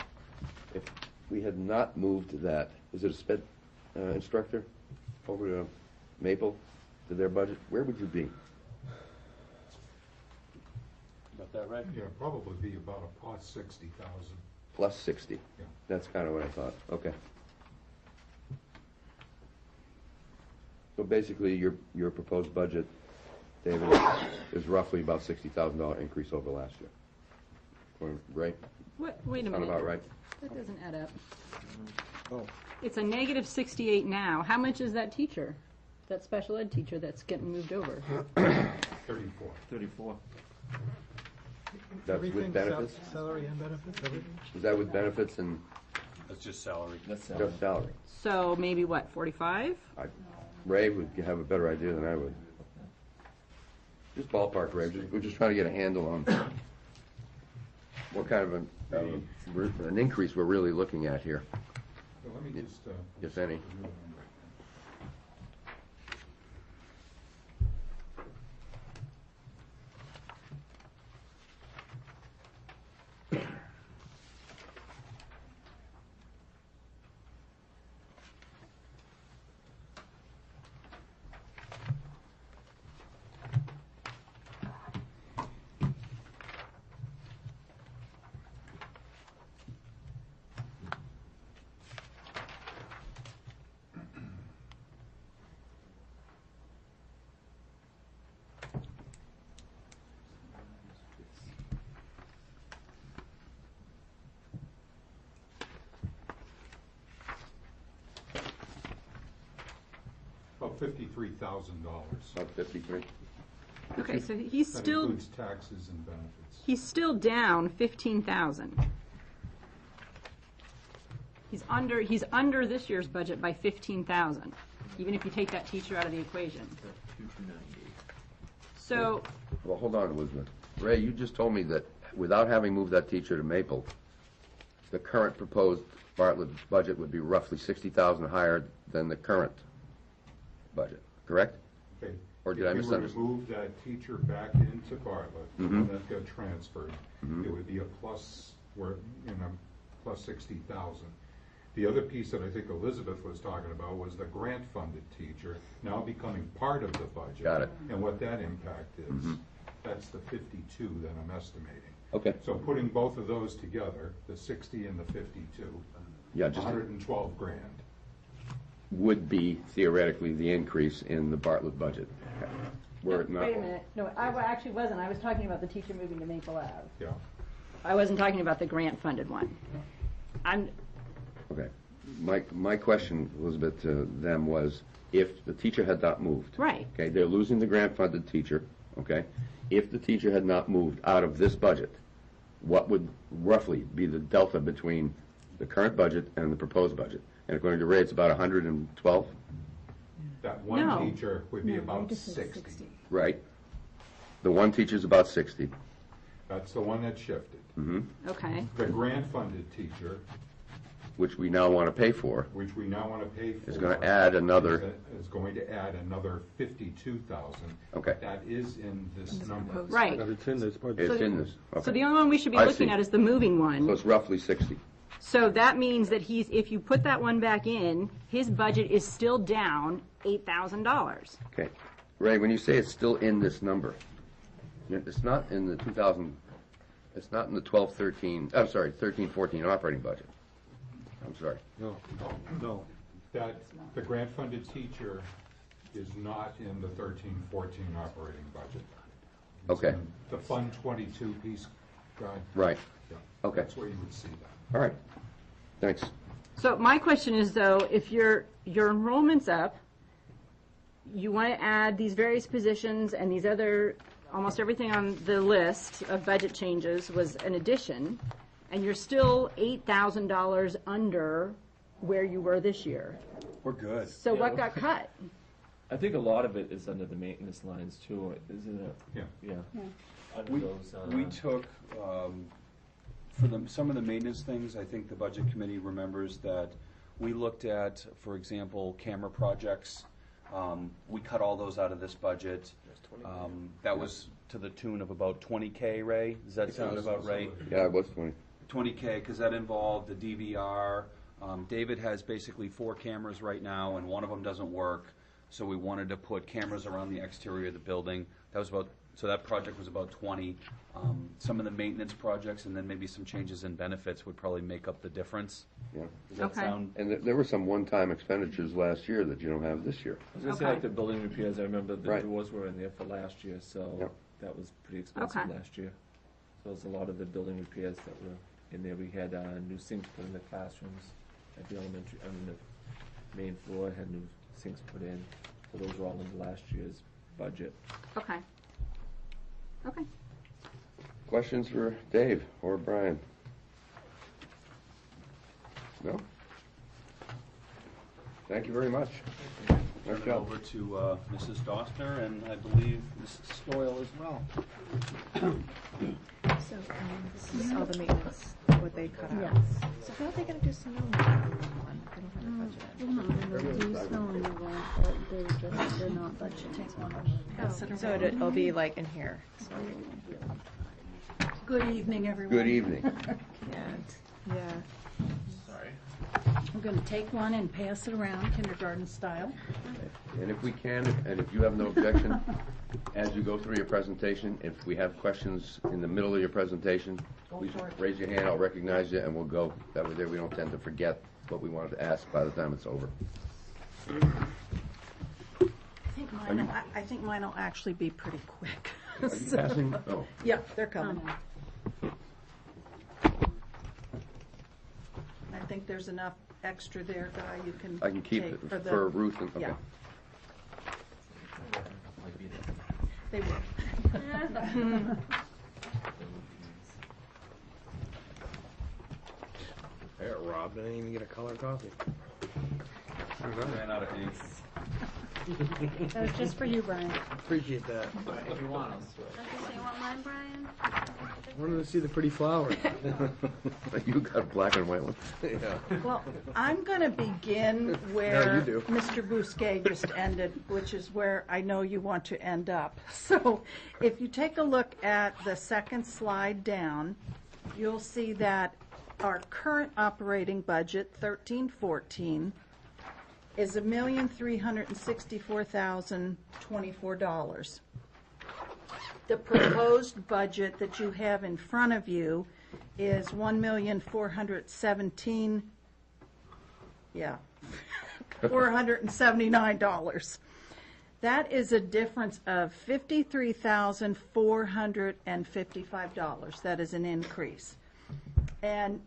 if we had not moved that? Was it a sped instructor over to Maple to their budget? Where would you be? Got that right? Yeah, probably be about a plus 60,000. Plus 60. Yeah. That's kind of what I thought. Okay. So basically, your proposed budget, David, is roughly about $60,000 increase over last year. Right? Wait a Sound minute. about right? That doesn't add up. Oh, It's a negative 68 now. How much is that teacher, that special ed teacher that's getting moved over? 34. That's with benefits? Salary and benefits, everything? Is that with benefits and That's just salary. That's just salary? So maybe what, 45? Ray would have a better idea than I would. Just ballpark, Ray. We're just trying to get a handle on what kind of an increase we're really looking at here, Well, let me just, if any. $53,000. About 53. Okay, so he's That still, includes taxes and benefits. he's still down 15,000. He's under this year's budget by 15,000, even if you take that teacher out of the equation. 2298. So, Well, hold on, Elizabeth. Ray, you just told me that without having moved that teacher to Maple, the current proposed Bartlett budget would be roughly 60,000 higher than the current budget, correct? Okay. Or did I If misunderstand? you were to move that teacher back into Bartlett, the one that got transferred, it would be a plus, plus 60,000. The other piece that I think Elizabeth was talking about was the grant-funded teacher now becoming part of the budget. Got it. And what that impact is. That's the 52 that I'm estimating. Okay. So putting both of those together, the 60 and the 52, Yeah, just 112 grand. would be theoretically the increase in the Bartlett budget. Were it not. wait a minute, no, I actually wasn't, I was talking about the teacher moving to Maple Ave. Yeah. I wasn't talking about the grant-funded one. Okay. My question, Elizabeth, to them was, if the teacher had not moved. Right. Okay, they're losing the grant-funded teacher, okay? If the teacher had not moved out of this budget, what would roughly be the delta between the current budget and the proposed budget? And according to Ray, it's about 112, That one No. teacher would be No, about I just said 60. right? The one teacher's about 60. That's the one that shifted. Okay, The grant-funded teacher, Which we now want to pay for, which we now want to pay for. is going to add another, Is going to add another 52,000. Okay. That is in this number. right. But it's in this budget. it's in this. So Okay. the only one we should be I looking see. at is the moving So one. it's roughly 60. So that means that if you put that one back in, his budget is still down $8,000. Okay. Ray, when you say it's still in this number, it's not in the 2000, it's not in the 13-14 operating budget. I'm sorry. No, no. That, the grant-funded teacher is not in the 13-14 operating budget. It's Okay. in the Fund 22 piece, guide. Right. Yeah. Okay. That's where you would see that. All right. Thanks. So my question is, though, if your enrollment's up, you want to add these various positions and these other, almost everything on the list of budget changes was an addition, and you're still $8,000 under where you were this year. We're good. So what got cut? I think a lot of it is under the maintenance lines too, isn't it? Yeah. Yeah. Under We, those, we took, for some of the maintenance things, I think the budget committee remembers that we looked at, for example, camera projects. We cut all those out of this budget. That was to the tune of about 20K, Ray? Does that sound about right? Yeah, it was 20. 20K, because that involved the DVR. David has basically 4 cameras right now, and one of them doesn't work. So we wanted to put cameras around the exterior of the building. That was about, so that project was about 20. Some of the maintenance projects and then maybe some changes in benefits would probably make up the difference. Yeah. Does that Okay. sound? And there were some one-time expenditures last year that you don't have this year. I was gonna say Okay. like the building repairs, I remember the Right. doors were in there for last year, so Yep. that was pretty expensive Okay. last year. So there's a lot of the building repairs that were in there. We had new sinks put in the classrooms at the elementary, the main floor had new sinks put in. So those were all in last year's budget. Okay. Okay. Questions for Dave or Brian? No? Thank you very much. Nice Turn it job. over to Mrs. Dostner and I believe Mrs. Stoyle as well. So, this is all the maintenance, what they cut out. Yes. So how are they gonna do snow removal one? They don't have a budget. They're not budgeting. So it'll be like in here. Good evening, everyone. Good evening. Yeah, yeah. Sorry. I'm going to take one and pass it around kindergarten style. And if we can, and if you have no objection, as you go through your presentation, if we have questions in the middle of your presentation, please raise your hand, I'll recognize you, and we'll go. That way there we don't tend to forget what we wanted to ask by the time it's over. I think mine will actually be pretty quick. Are you passing? Oh. Yeah, they're coming. I think there's enough extra there, Guy, you can I can keep take it for the. for Ruth. Okay. Yeah. Like, be there. They will. There, Rob, didn't even get a color copy. Ran out of ink. That was just for you, Brian. Appreciate that. If you want, I'll switch. Okay, so you want mine, Brian? Wanted to see the pretty flowers. You got black and white one? Yeah. Well, I'm going to begin where you do. Mr. Bousquet just ended, which is where I know you want to end up. So if you take a look at the second slide down, you'll see that our current operating budget, 1314, is $1,364,024. The proposed budget that you have in front of you is $1,417,000, $479. That is a difference of $53,455. That is an increase. And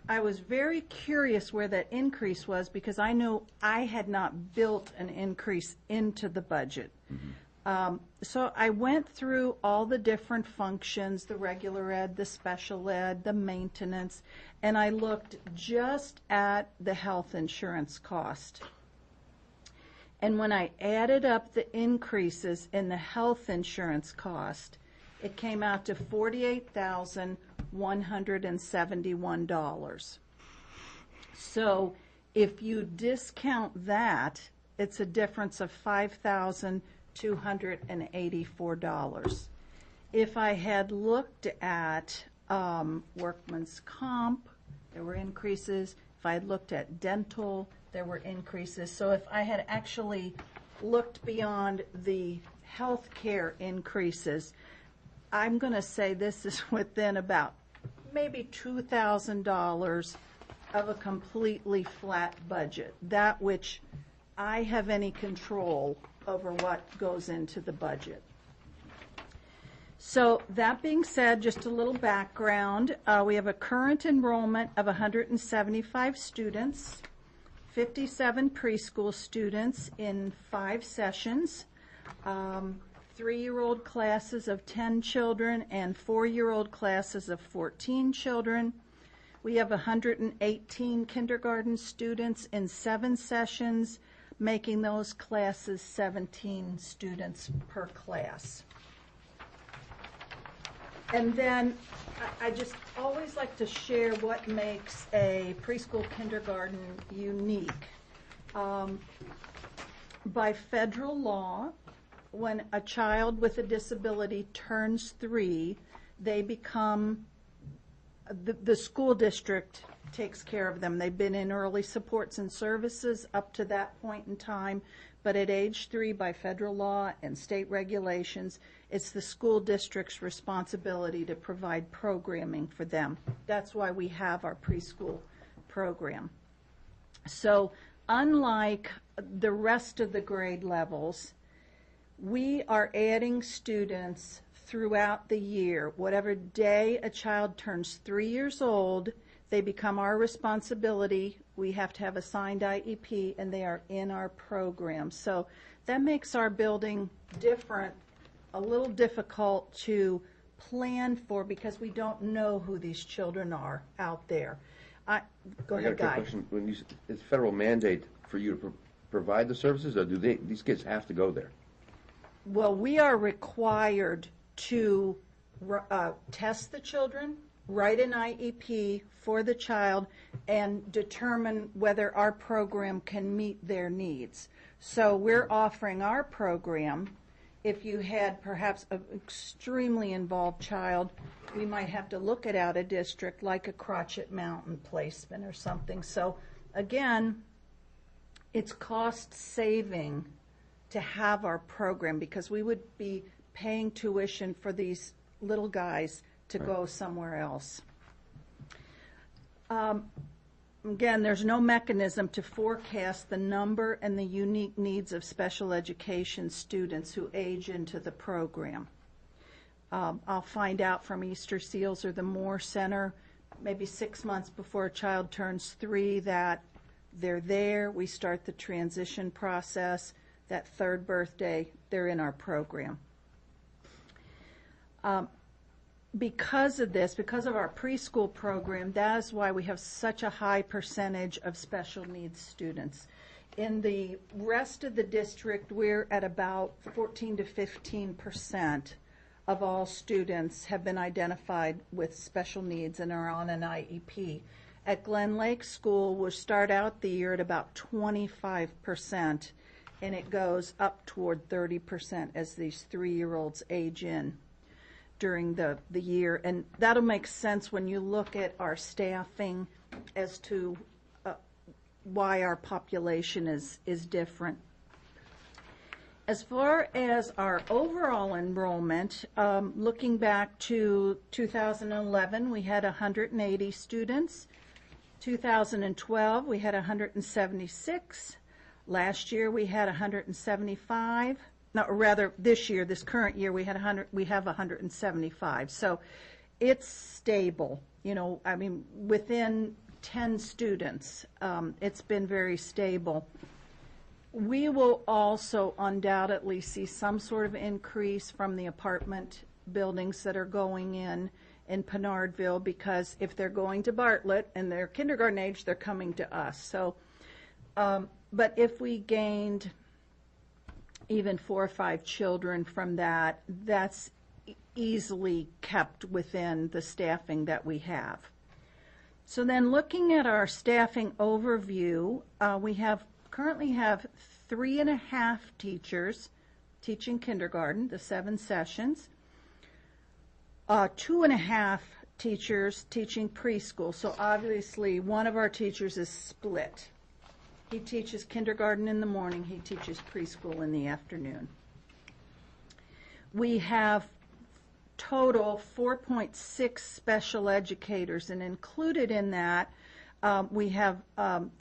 I was very curious where that increase was because I knew I had not built an increase into the budget. So I went through all the different functions, the regular ed, the special ed, the maintenance, and I looked just at the health insurance cost. And when I added up the increases in the health insurance cost, it came out to $48,171. So if you discount that, it's a difference of $5,284. If I had looked at workman's comp, there were increases. If I had looked at dental, there were increases. So if I had actually looked beyond the health care increases, I'm going to say this is within about maybe $2,000 of a completely flat budget, that which I have any control over what goes into the budget. So that being said, just a little background. We have a current enrollment of 175 students, 57 preschool students in 5 sessions, 3-year-old classes of 10 children and 4-year-old classes of 14 children. We have 118 kindergarten students in 7 sessions, making those classes 17 students per class. And then I just always like to share what makes a preschool kindergarten unique. By federal law, when a child with a disability turns 3, they become, the school district takes care of them. They've been in early supports and services up to that point in time, but at age 3, by federal law and state regulations, it's the school district's responsibility to provide programming for them. That's why we have our preschool program. So unlike the rest of the grade levels, we are adding students throughout the year. Whatever day a child turns 3 years old, they become our responsibility. We have to have a signed IEP, and they are in our program. So that makes our building different, a little difficult to plan for because we don't know who these children are out there. Go ahead, Guy. I got a quick question. When you, it's federal mandate for you to provide the services, or do these kids have to go there? Well, we are required to test the children, write an IEP for the child, and determine whether our program can meet their needs. So we're offering our program. If you had perhaps an extremely involved child, we might have to look at out of district like a Crotchet Mountain placement or something. So again, it's cost saving to have our program because we would be paying tuition for these little guys to go somewhere else. Again, there's no mechanism to forecast the number and the unique needs of special education students who age into the program. I'll find out from Easter Seals or the Moore Center maybe 6 months before a child turns 3 that they're there. We start the transition process. that third birthday, they're in our program. Because of this, because of our preschool program, that is why we have such a high percentage of special needs students. In the rest of the district, we're at about 14 to 15% of all students have been identified with special needs and are on an IEP. At Glen Lake School, we'll start out the year at about 25%, and it goes up toward 30% as these 3-year-olds age in during the year. And that'll make sense when you look at our staffing as to why our population is different. As far as our overall enrollment, looking back to 2011, we had 180 students. 2012, we had 176. Last year, we had 175. No, rather, this year, this current year, we have 175. So it's stable. You know, I mean, within 10 students, it's been very stable. We will also undoubtedly see some sort of increase from the apartment buildings that are going in Pinardville, because if they're going to Bartlett and they're kindergarten age, they're coming to us. So, but if we gained even 4 or 5 children from that, that's easily kept within the staffing that we have. So then looking at our staffing overview, we currently have 3.5 teachers teaching kindergarten, the 7 sessions, 2.5 teachers teaching preschool. So obviously one of our teachers is split. He teaches kindergarten in the morning, he teaches preschool in the afternoon. We have total 4.6 special educators, and included in that we have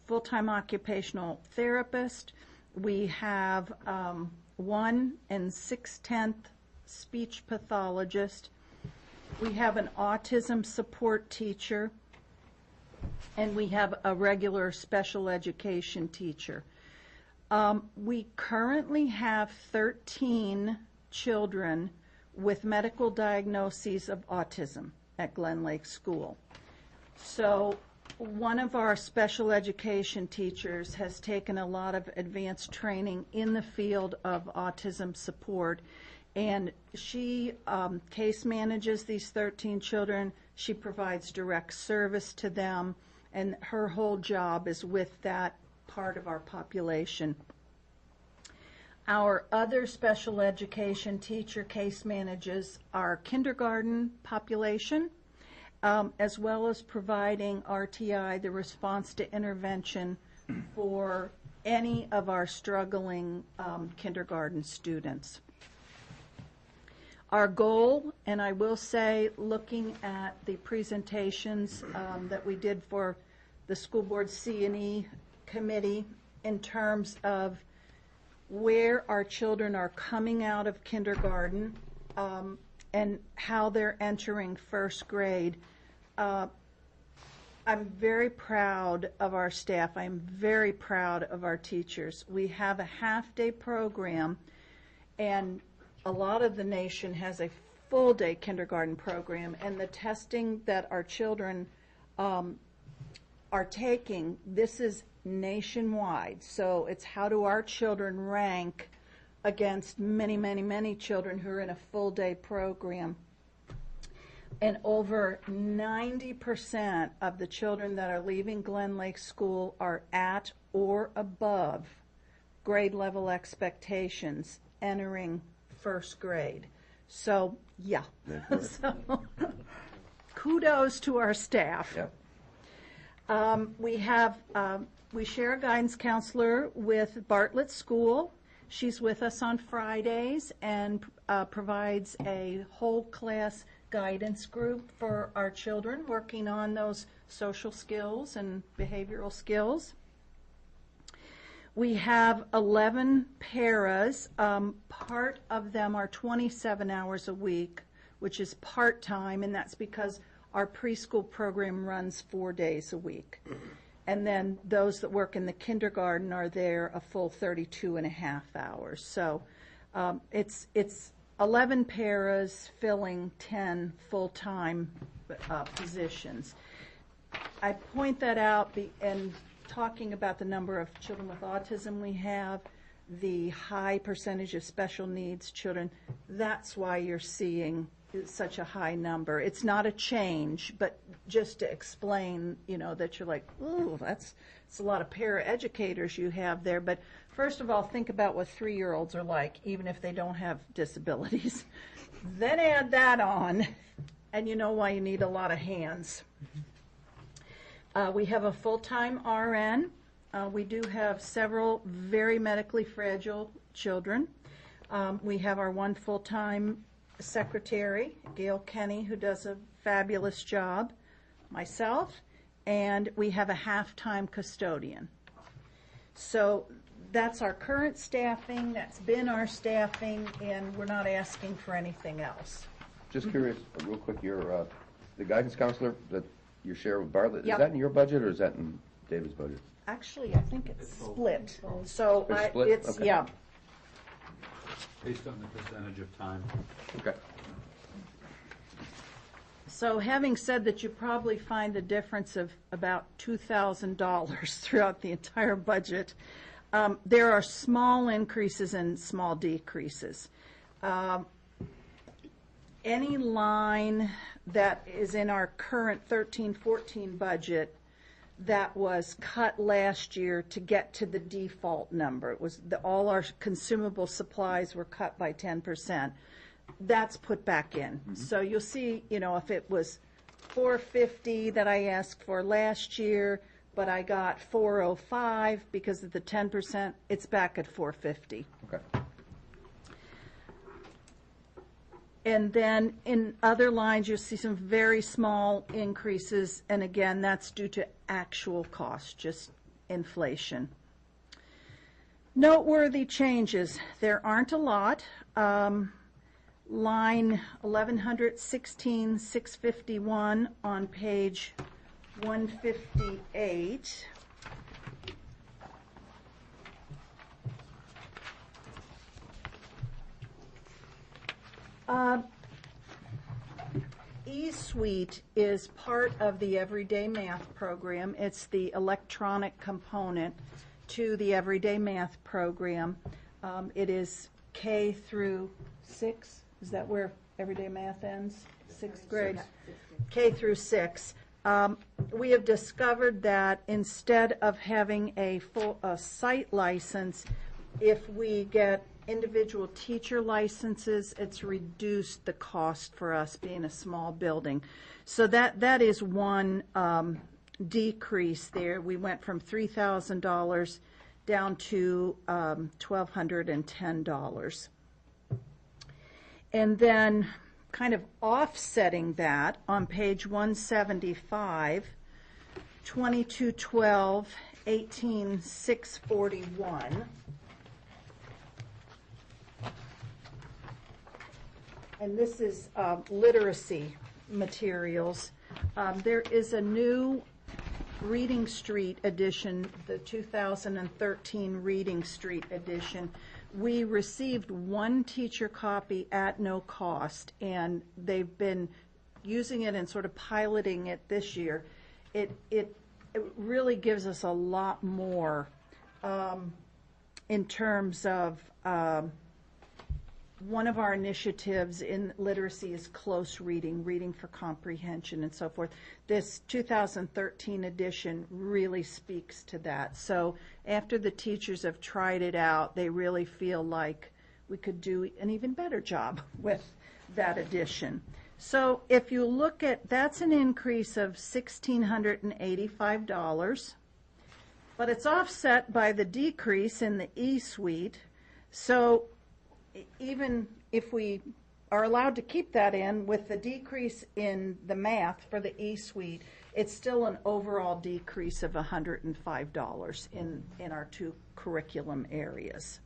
full-time occupational therapist, we have 1 6/10 speech pathologist, we have an autism support teacher, and we have a regular special education teacher. We currently have 13 children with medical diagnoses of autism at Glen Lake School. So one of our special education teachers has taken a lot of advanced training in the field of autism support, and she case manages these 13 children. She provides direct service to them, and her whole job is with that part of our population. Our other special education teacher case manages our kindergarten population, as well as providing RTI, the response to intervention, for any of our struggling kindergarten students. Our goal, and I will say, looking at the presentations that we did for the school board C&E committee in terms of where our children are coming out of kindergarten and how they're entering first grade, I'm very proud of our staff. I'm very proud of our teachers. We have a half-day program, and a lot of the nation has a full-day kindergarten program, and the testing that our children are taking, this is nationwide. So it's how do our children rank against many, many, many children who are in a full-day program. And over 90% of the children that are leaving Glen Lake School are at or above grade level expectations entering first grade. So, yeah. So, kudos to our staff. Yep. We share a guidance counselor with Bartlett School. She's with us on Fridays and provides a whole class guidance group for our children working on those social skills and behavioral skills. We have 11 paras. Part of them are 27 hours a week, which is part-time, and that's because our preschool program runs 4 days a week. And then those that work in the kindergarten are there a full 32 and a half hours. So it's 11 paras filling 10 full-time positions. I point that out and talking about the number of children with autism we have, the high percentage of special needs children, that's why you're seeing such a high number. It's not a change, but just to explain, that you're like, ooh, it's a lot of para-educators you have there. But first of all, think about what 3-year-olds are like, even if they don't have disabilities. Then add that on, and you know why you need a lot of hands. We have a full-time RN. We do have several very medically fragile children. We have our one full-time secretary, Gail Kenny, who does a fabulous job, myself, and we have a half-time custodian. So that's our current staffing, that's been our staffing, and we're not asking for anything else. Just curious, real quick, the guidance counselor that you share with Bartlett, Yep. is that in your budget or is that in David's budget? Actually, I think it's split. So It's split? it's, Okay. yeah. Based on the percentage of time. Okay. So having said that, you probably find a difference of about $2,000 throughout the entire budget. There are small increases and small decreases. Any line that is in our current 13-14 budget that was cut last year to get to the default number, it was all our consumable supplies were cut by 10%. That's put back in. So you'll see, if it was $450 that I asked for last year, but I got $405 because of the 10%, it's back at $450. Okay. And then in other lines, you'll see some very small increases, and again, that's due to actual cost, just inflation. Noteworthy changes. There aren't a lot. Line 1116, 651 on page 158. eSuite is part of the Everyday Math program. It's the electronic component to the Everyday Math program. It is K through 6. Is that where Everyday Math ends? 6th grade? K through 6. We have discovered that instead of having a site license, if we get individual teacher licenses, it's reduced the cost for us being a small building. So that is one decrease there. We went from $3,000 down to $1,210. And then kind of offsetting that on page 175, 2212, 18641. And this is literacy materials. There is a new Reading Street edition, the 2013 Reading Street edition. We received one teacher copy at no cost, and they've been using it and sort of piloting it this year. It really gives us a lot more in terms of one of our initiatives in literacy is close reading, reading for comprehension and so forth. This 2013 edition really speaks to that. So after the teachers have tried it out, they really feel like we could do an even better job with that edition. So if you look at, that's an increase of $1,685, but it's offset by the decrease in the eSuite. So even if we are allowed to keep that in with the decrease in the math for the eSuite, it's still an overall decrease of $105 in our two curriculum areas.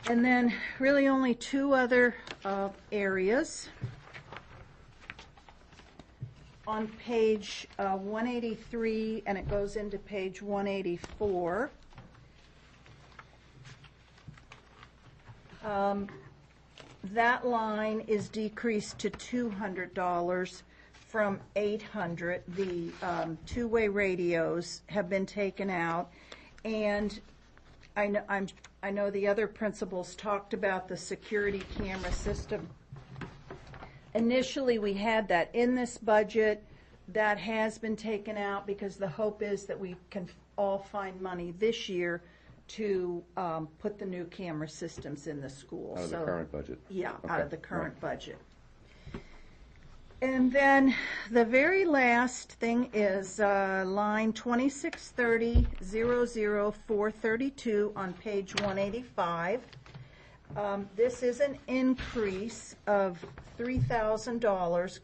And then really only two other areas. on page 183, and it goes into page 184. That line is decreased to $200 from $800. The two-way radios have been taken out, and I know the other principals talked about the security camera system. Initially, we had that in this budget. That has been taken out because the hope is that we can all find money this year to put the new camera systems in the school. Out of the current budget? Yeah, Okay. out of the current budget. And then the very last thing is line 2630-00432 on page 185. This is an increase of $3,000.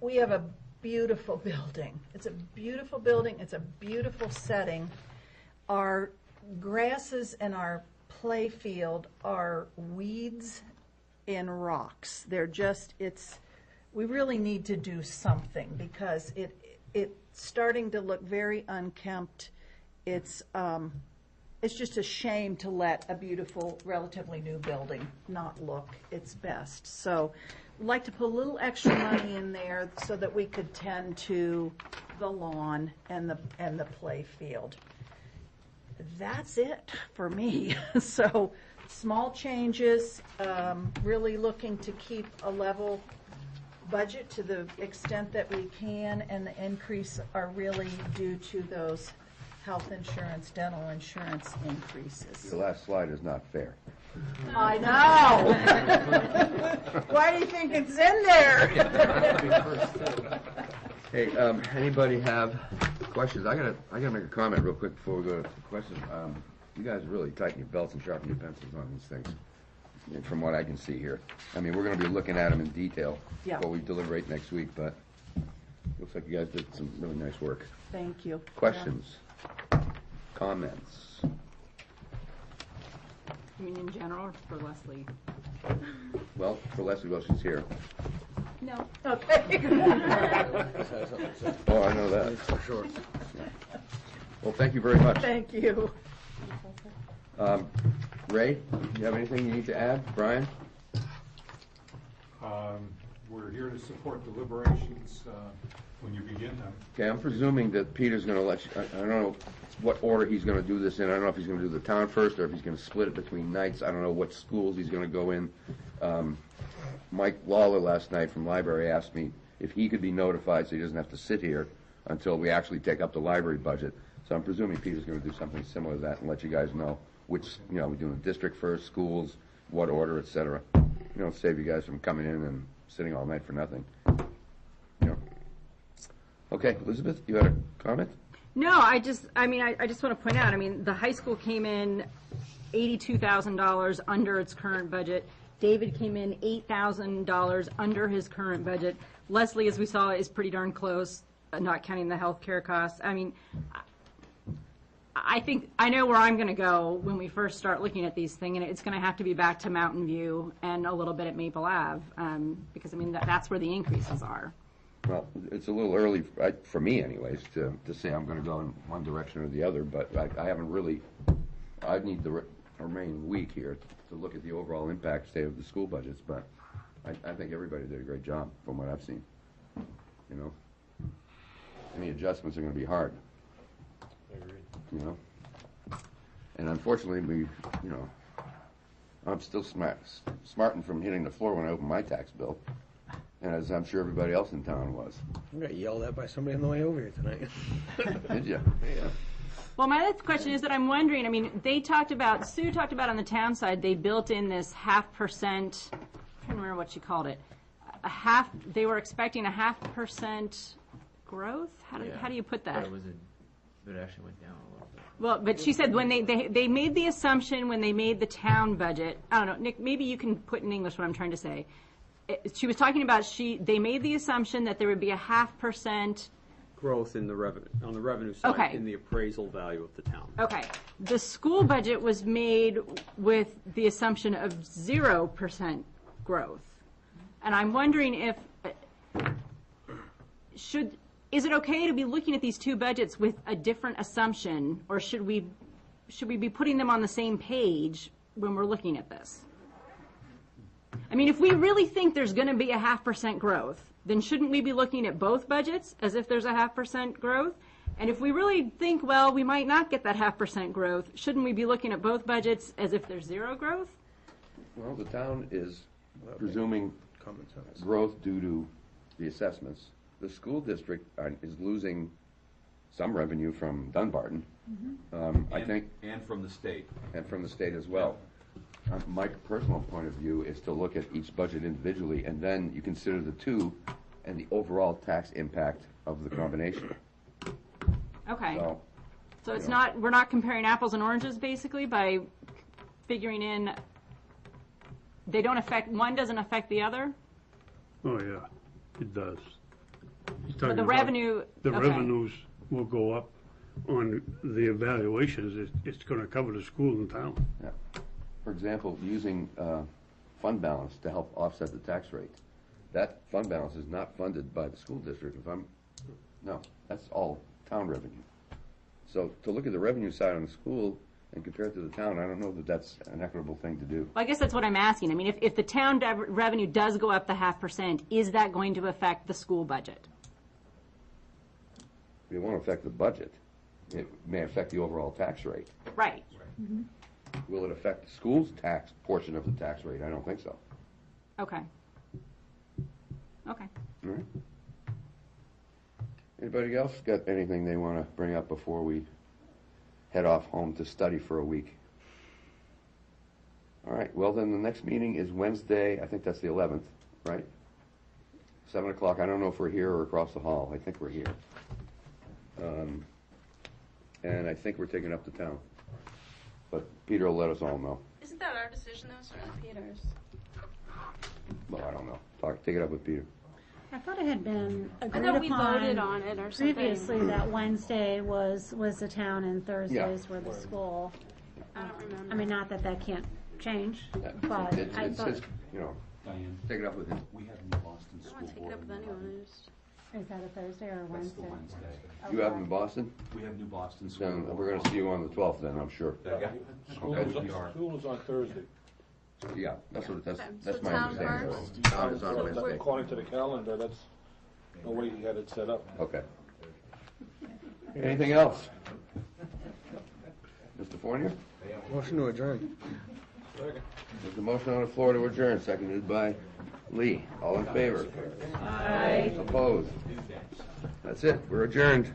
We have a beautiful building. It's a beautiful building. It's a beautiful setting. Our grasses and our play field are weeds and rocks. They're just, we really need to do something because it's starting to look very unkempt. It's just a shame to let a beautiful, relatively new building not look its best. So we'd like to put a little extra money in there so that we could tend to the lawn and the play field. That's it for me. So small changes, really looking to keep a level budget to the extent that we can, and the increase are really due to those health insurance, dental insurance increases. The last slide is not fair. I know. Why do you think it's in there? Hey, anybody have questions? I gotta make a comment real quick before we go to questions. You guys really tighten your belts and sharpen your pencils on these things, from what I can see here. I mean, we're gonna be looking at them in detail Yeah. before we deliberate next week, but looks like you guys did some really nice work. Thank you. Questions? Comments? You mean in general or for Leslie? Well, for Leslie, well, she's here. No. Okay. Oh, I know that. For sure. Well, thank you very much. Thank you. Ray, do you have anything you need to add? Brian? We're here to support deliberations when you begin them. Okay, I'm presuming that Peter's going to let you, I don't know what order he's going to do this in. I don't know if he's going to do the town first or if he's going to split it between nights. I don't know what schools he's going to go in. Mike Lawler last night from library asked me if he could be notified so he doesn't have to sit here until we actually take up the library budget. So I'm presuming Peter's going to do something similar to that and let you guys know which, we're doing the district first, schools, what order, et cetera. Save you guys from coming in and sitting all night for nothing. Okay, Elizabeth, you had a comment? No, I just want to point out, the high school came in $82,000 under its current budget. David came in $8,000 under his current budget. Leslie, as we saw, is pretty darn close, not counting the health care costs. I think I know where I'm going to go when we first start looking at these things, and it's going to have to be back to Mountain View and a little bit at Maple Ave, because that's where the increases are. Well, it's a little early, for me anyways, to say I'm going to go in one direction or the other, but I haven't really, I need the remaining week here to look at the overall impact state of the school budgets, but I think everybody did a great job from what I've seen. Any adjustments are going to be hard. I agree. And unfortunately, I'm still smarting from hitting the floor when I open my tax bill, and as I'm sure everybody else in town was. I got yelled at by somebody on the way over here tonight. Did you? Yeah. Well, my next question is that I'm wondering, Sue talked about on the town side, they built in this 0.5%, I'm trying to remember what she called it, they were expecting a 0.5% growth? How do you put that? But it actually went down a little bit. Well, but she said when they made the assumption when they made the town budget, I don't know, Nick, maybe you can put in English what I'm trying to say. She was talking about they made the assumption that there would be a 0.5% Growth in the revenue, on the revenue side, Okay. in the appraisal value of the town. Okay. The school budget was made with the assumption of 0% growth. And I'm wondering if, is it okay to be looking at these two budgets with a different assumption, or should we be putting them on the same page when we're looking at this? I mean, if we really think there's going to be a 0.5% growth, then shouldn't we be looking at both budgets as if there's a 0.5% growth? And if we really think, well, we might not get that 0.5% growth, shouldn't we be looking at both budgets as if there's zero growth? Well, the town is presuming growth due to the assessments. The school district is losing some revenue from Dunbarton. I think. And from the state. And from the state as well. My personal point of view is to look at each budget individually, and then you consider the two and the overall tax impact of the combination. Okay. So it's you know. we're not comparing apples and oranges basically by figuring in, one doesn't affect the other? Oh, yeah, it does. But the revenue. The okay. revenues will go up on the evaluations. It's gonna cover the school in town. Yeah. For example, using fund balance to help offset the tax rate. That fund balance is not funded by the school district. No, that's all town revenue. So to look at the revenue side on the school and compare it to the town, I don't know that that's an equitable thing to do. Well, I guess that's what I'm asking. I mean, if the town revenue does go up the 0.5%, is that going to affect the school budget? It won't affect the budget. It may affect the overall tax rate. Right. Mm-hmm. Will it affect the school's tax portion of the tax rate? I don't think so. Okay. Okay. All right. Anybody else got anything they want to bring up before we head off home to study for a week? All right. Well, then the next meeting is Wednesday. I think that's the 11th, right? 7 o'clock. I don't know if we're here or across the hall. I think we're here. And I think we're taking up the town. But Peter will let us all know. Isn't that our decision though, sir? Peter's. Well, I don't know. Take it up with Peter. I thought it had been I agreed thought we upon voted on it or something. previously that Wednesday was the town and Thursdays Yeah. were the school. I don't remember. I mean, not that can't change, but I It's thought, his, Diane, take it up with him. we have New Boston I don't School want to take it Board up with in anyone. 11. is that a Thursday or a That's Wednesday? the Wednesday. You have him in Boston? We have New Boston School Then Board. we're going to see you on the 12th then, I'm sure. Yeah. School is on Thursday. Yeah, that's Okay, that's so my town understanding. first? Town is on So, Wednesday. according to the calendar, that's the way he had it set up. Okay. Anything else? Mr. Fournier? Motion to adjourn. There's a motion on the floor to adjourn, seconded by Lee. All in favor? Aye. Opposed? That's it. We're adjourned.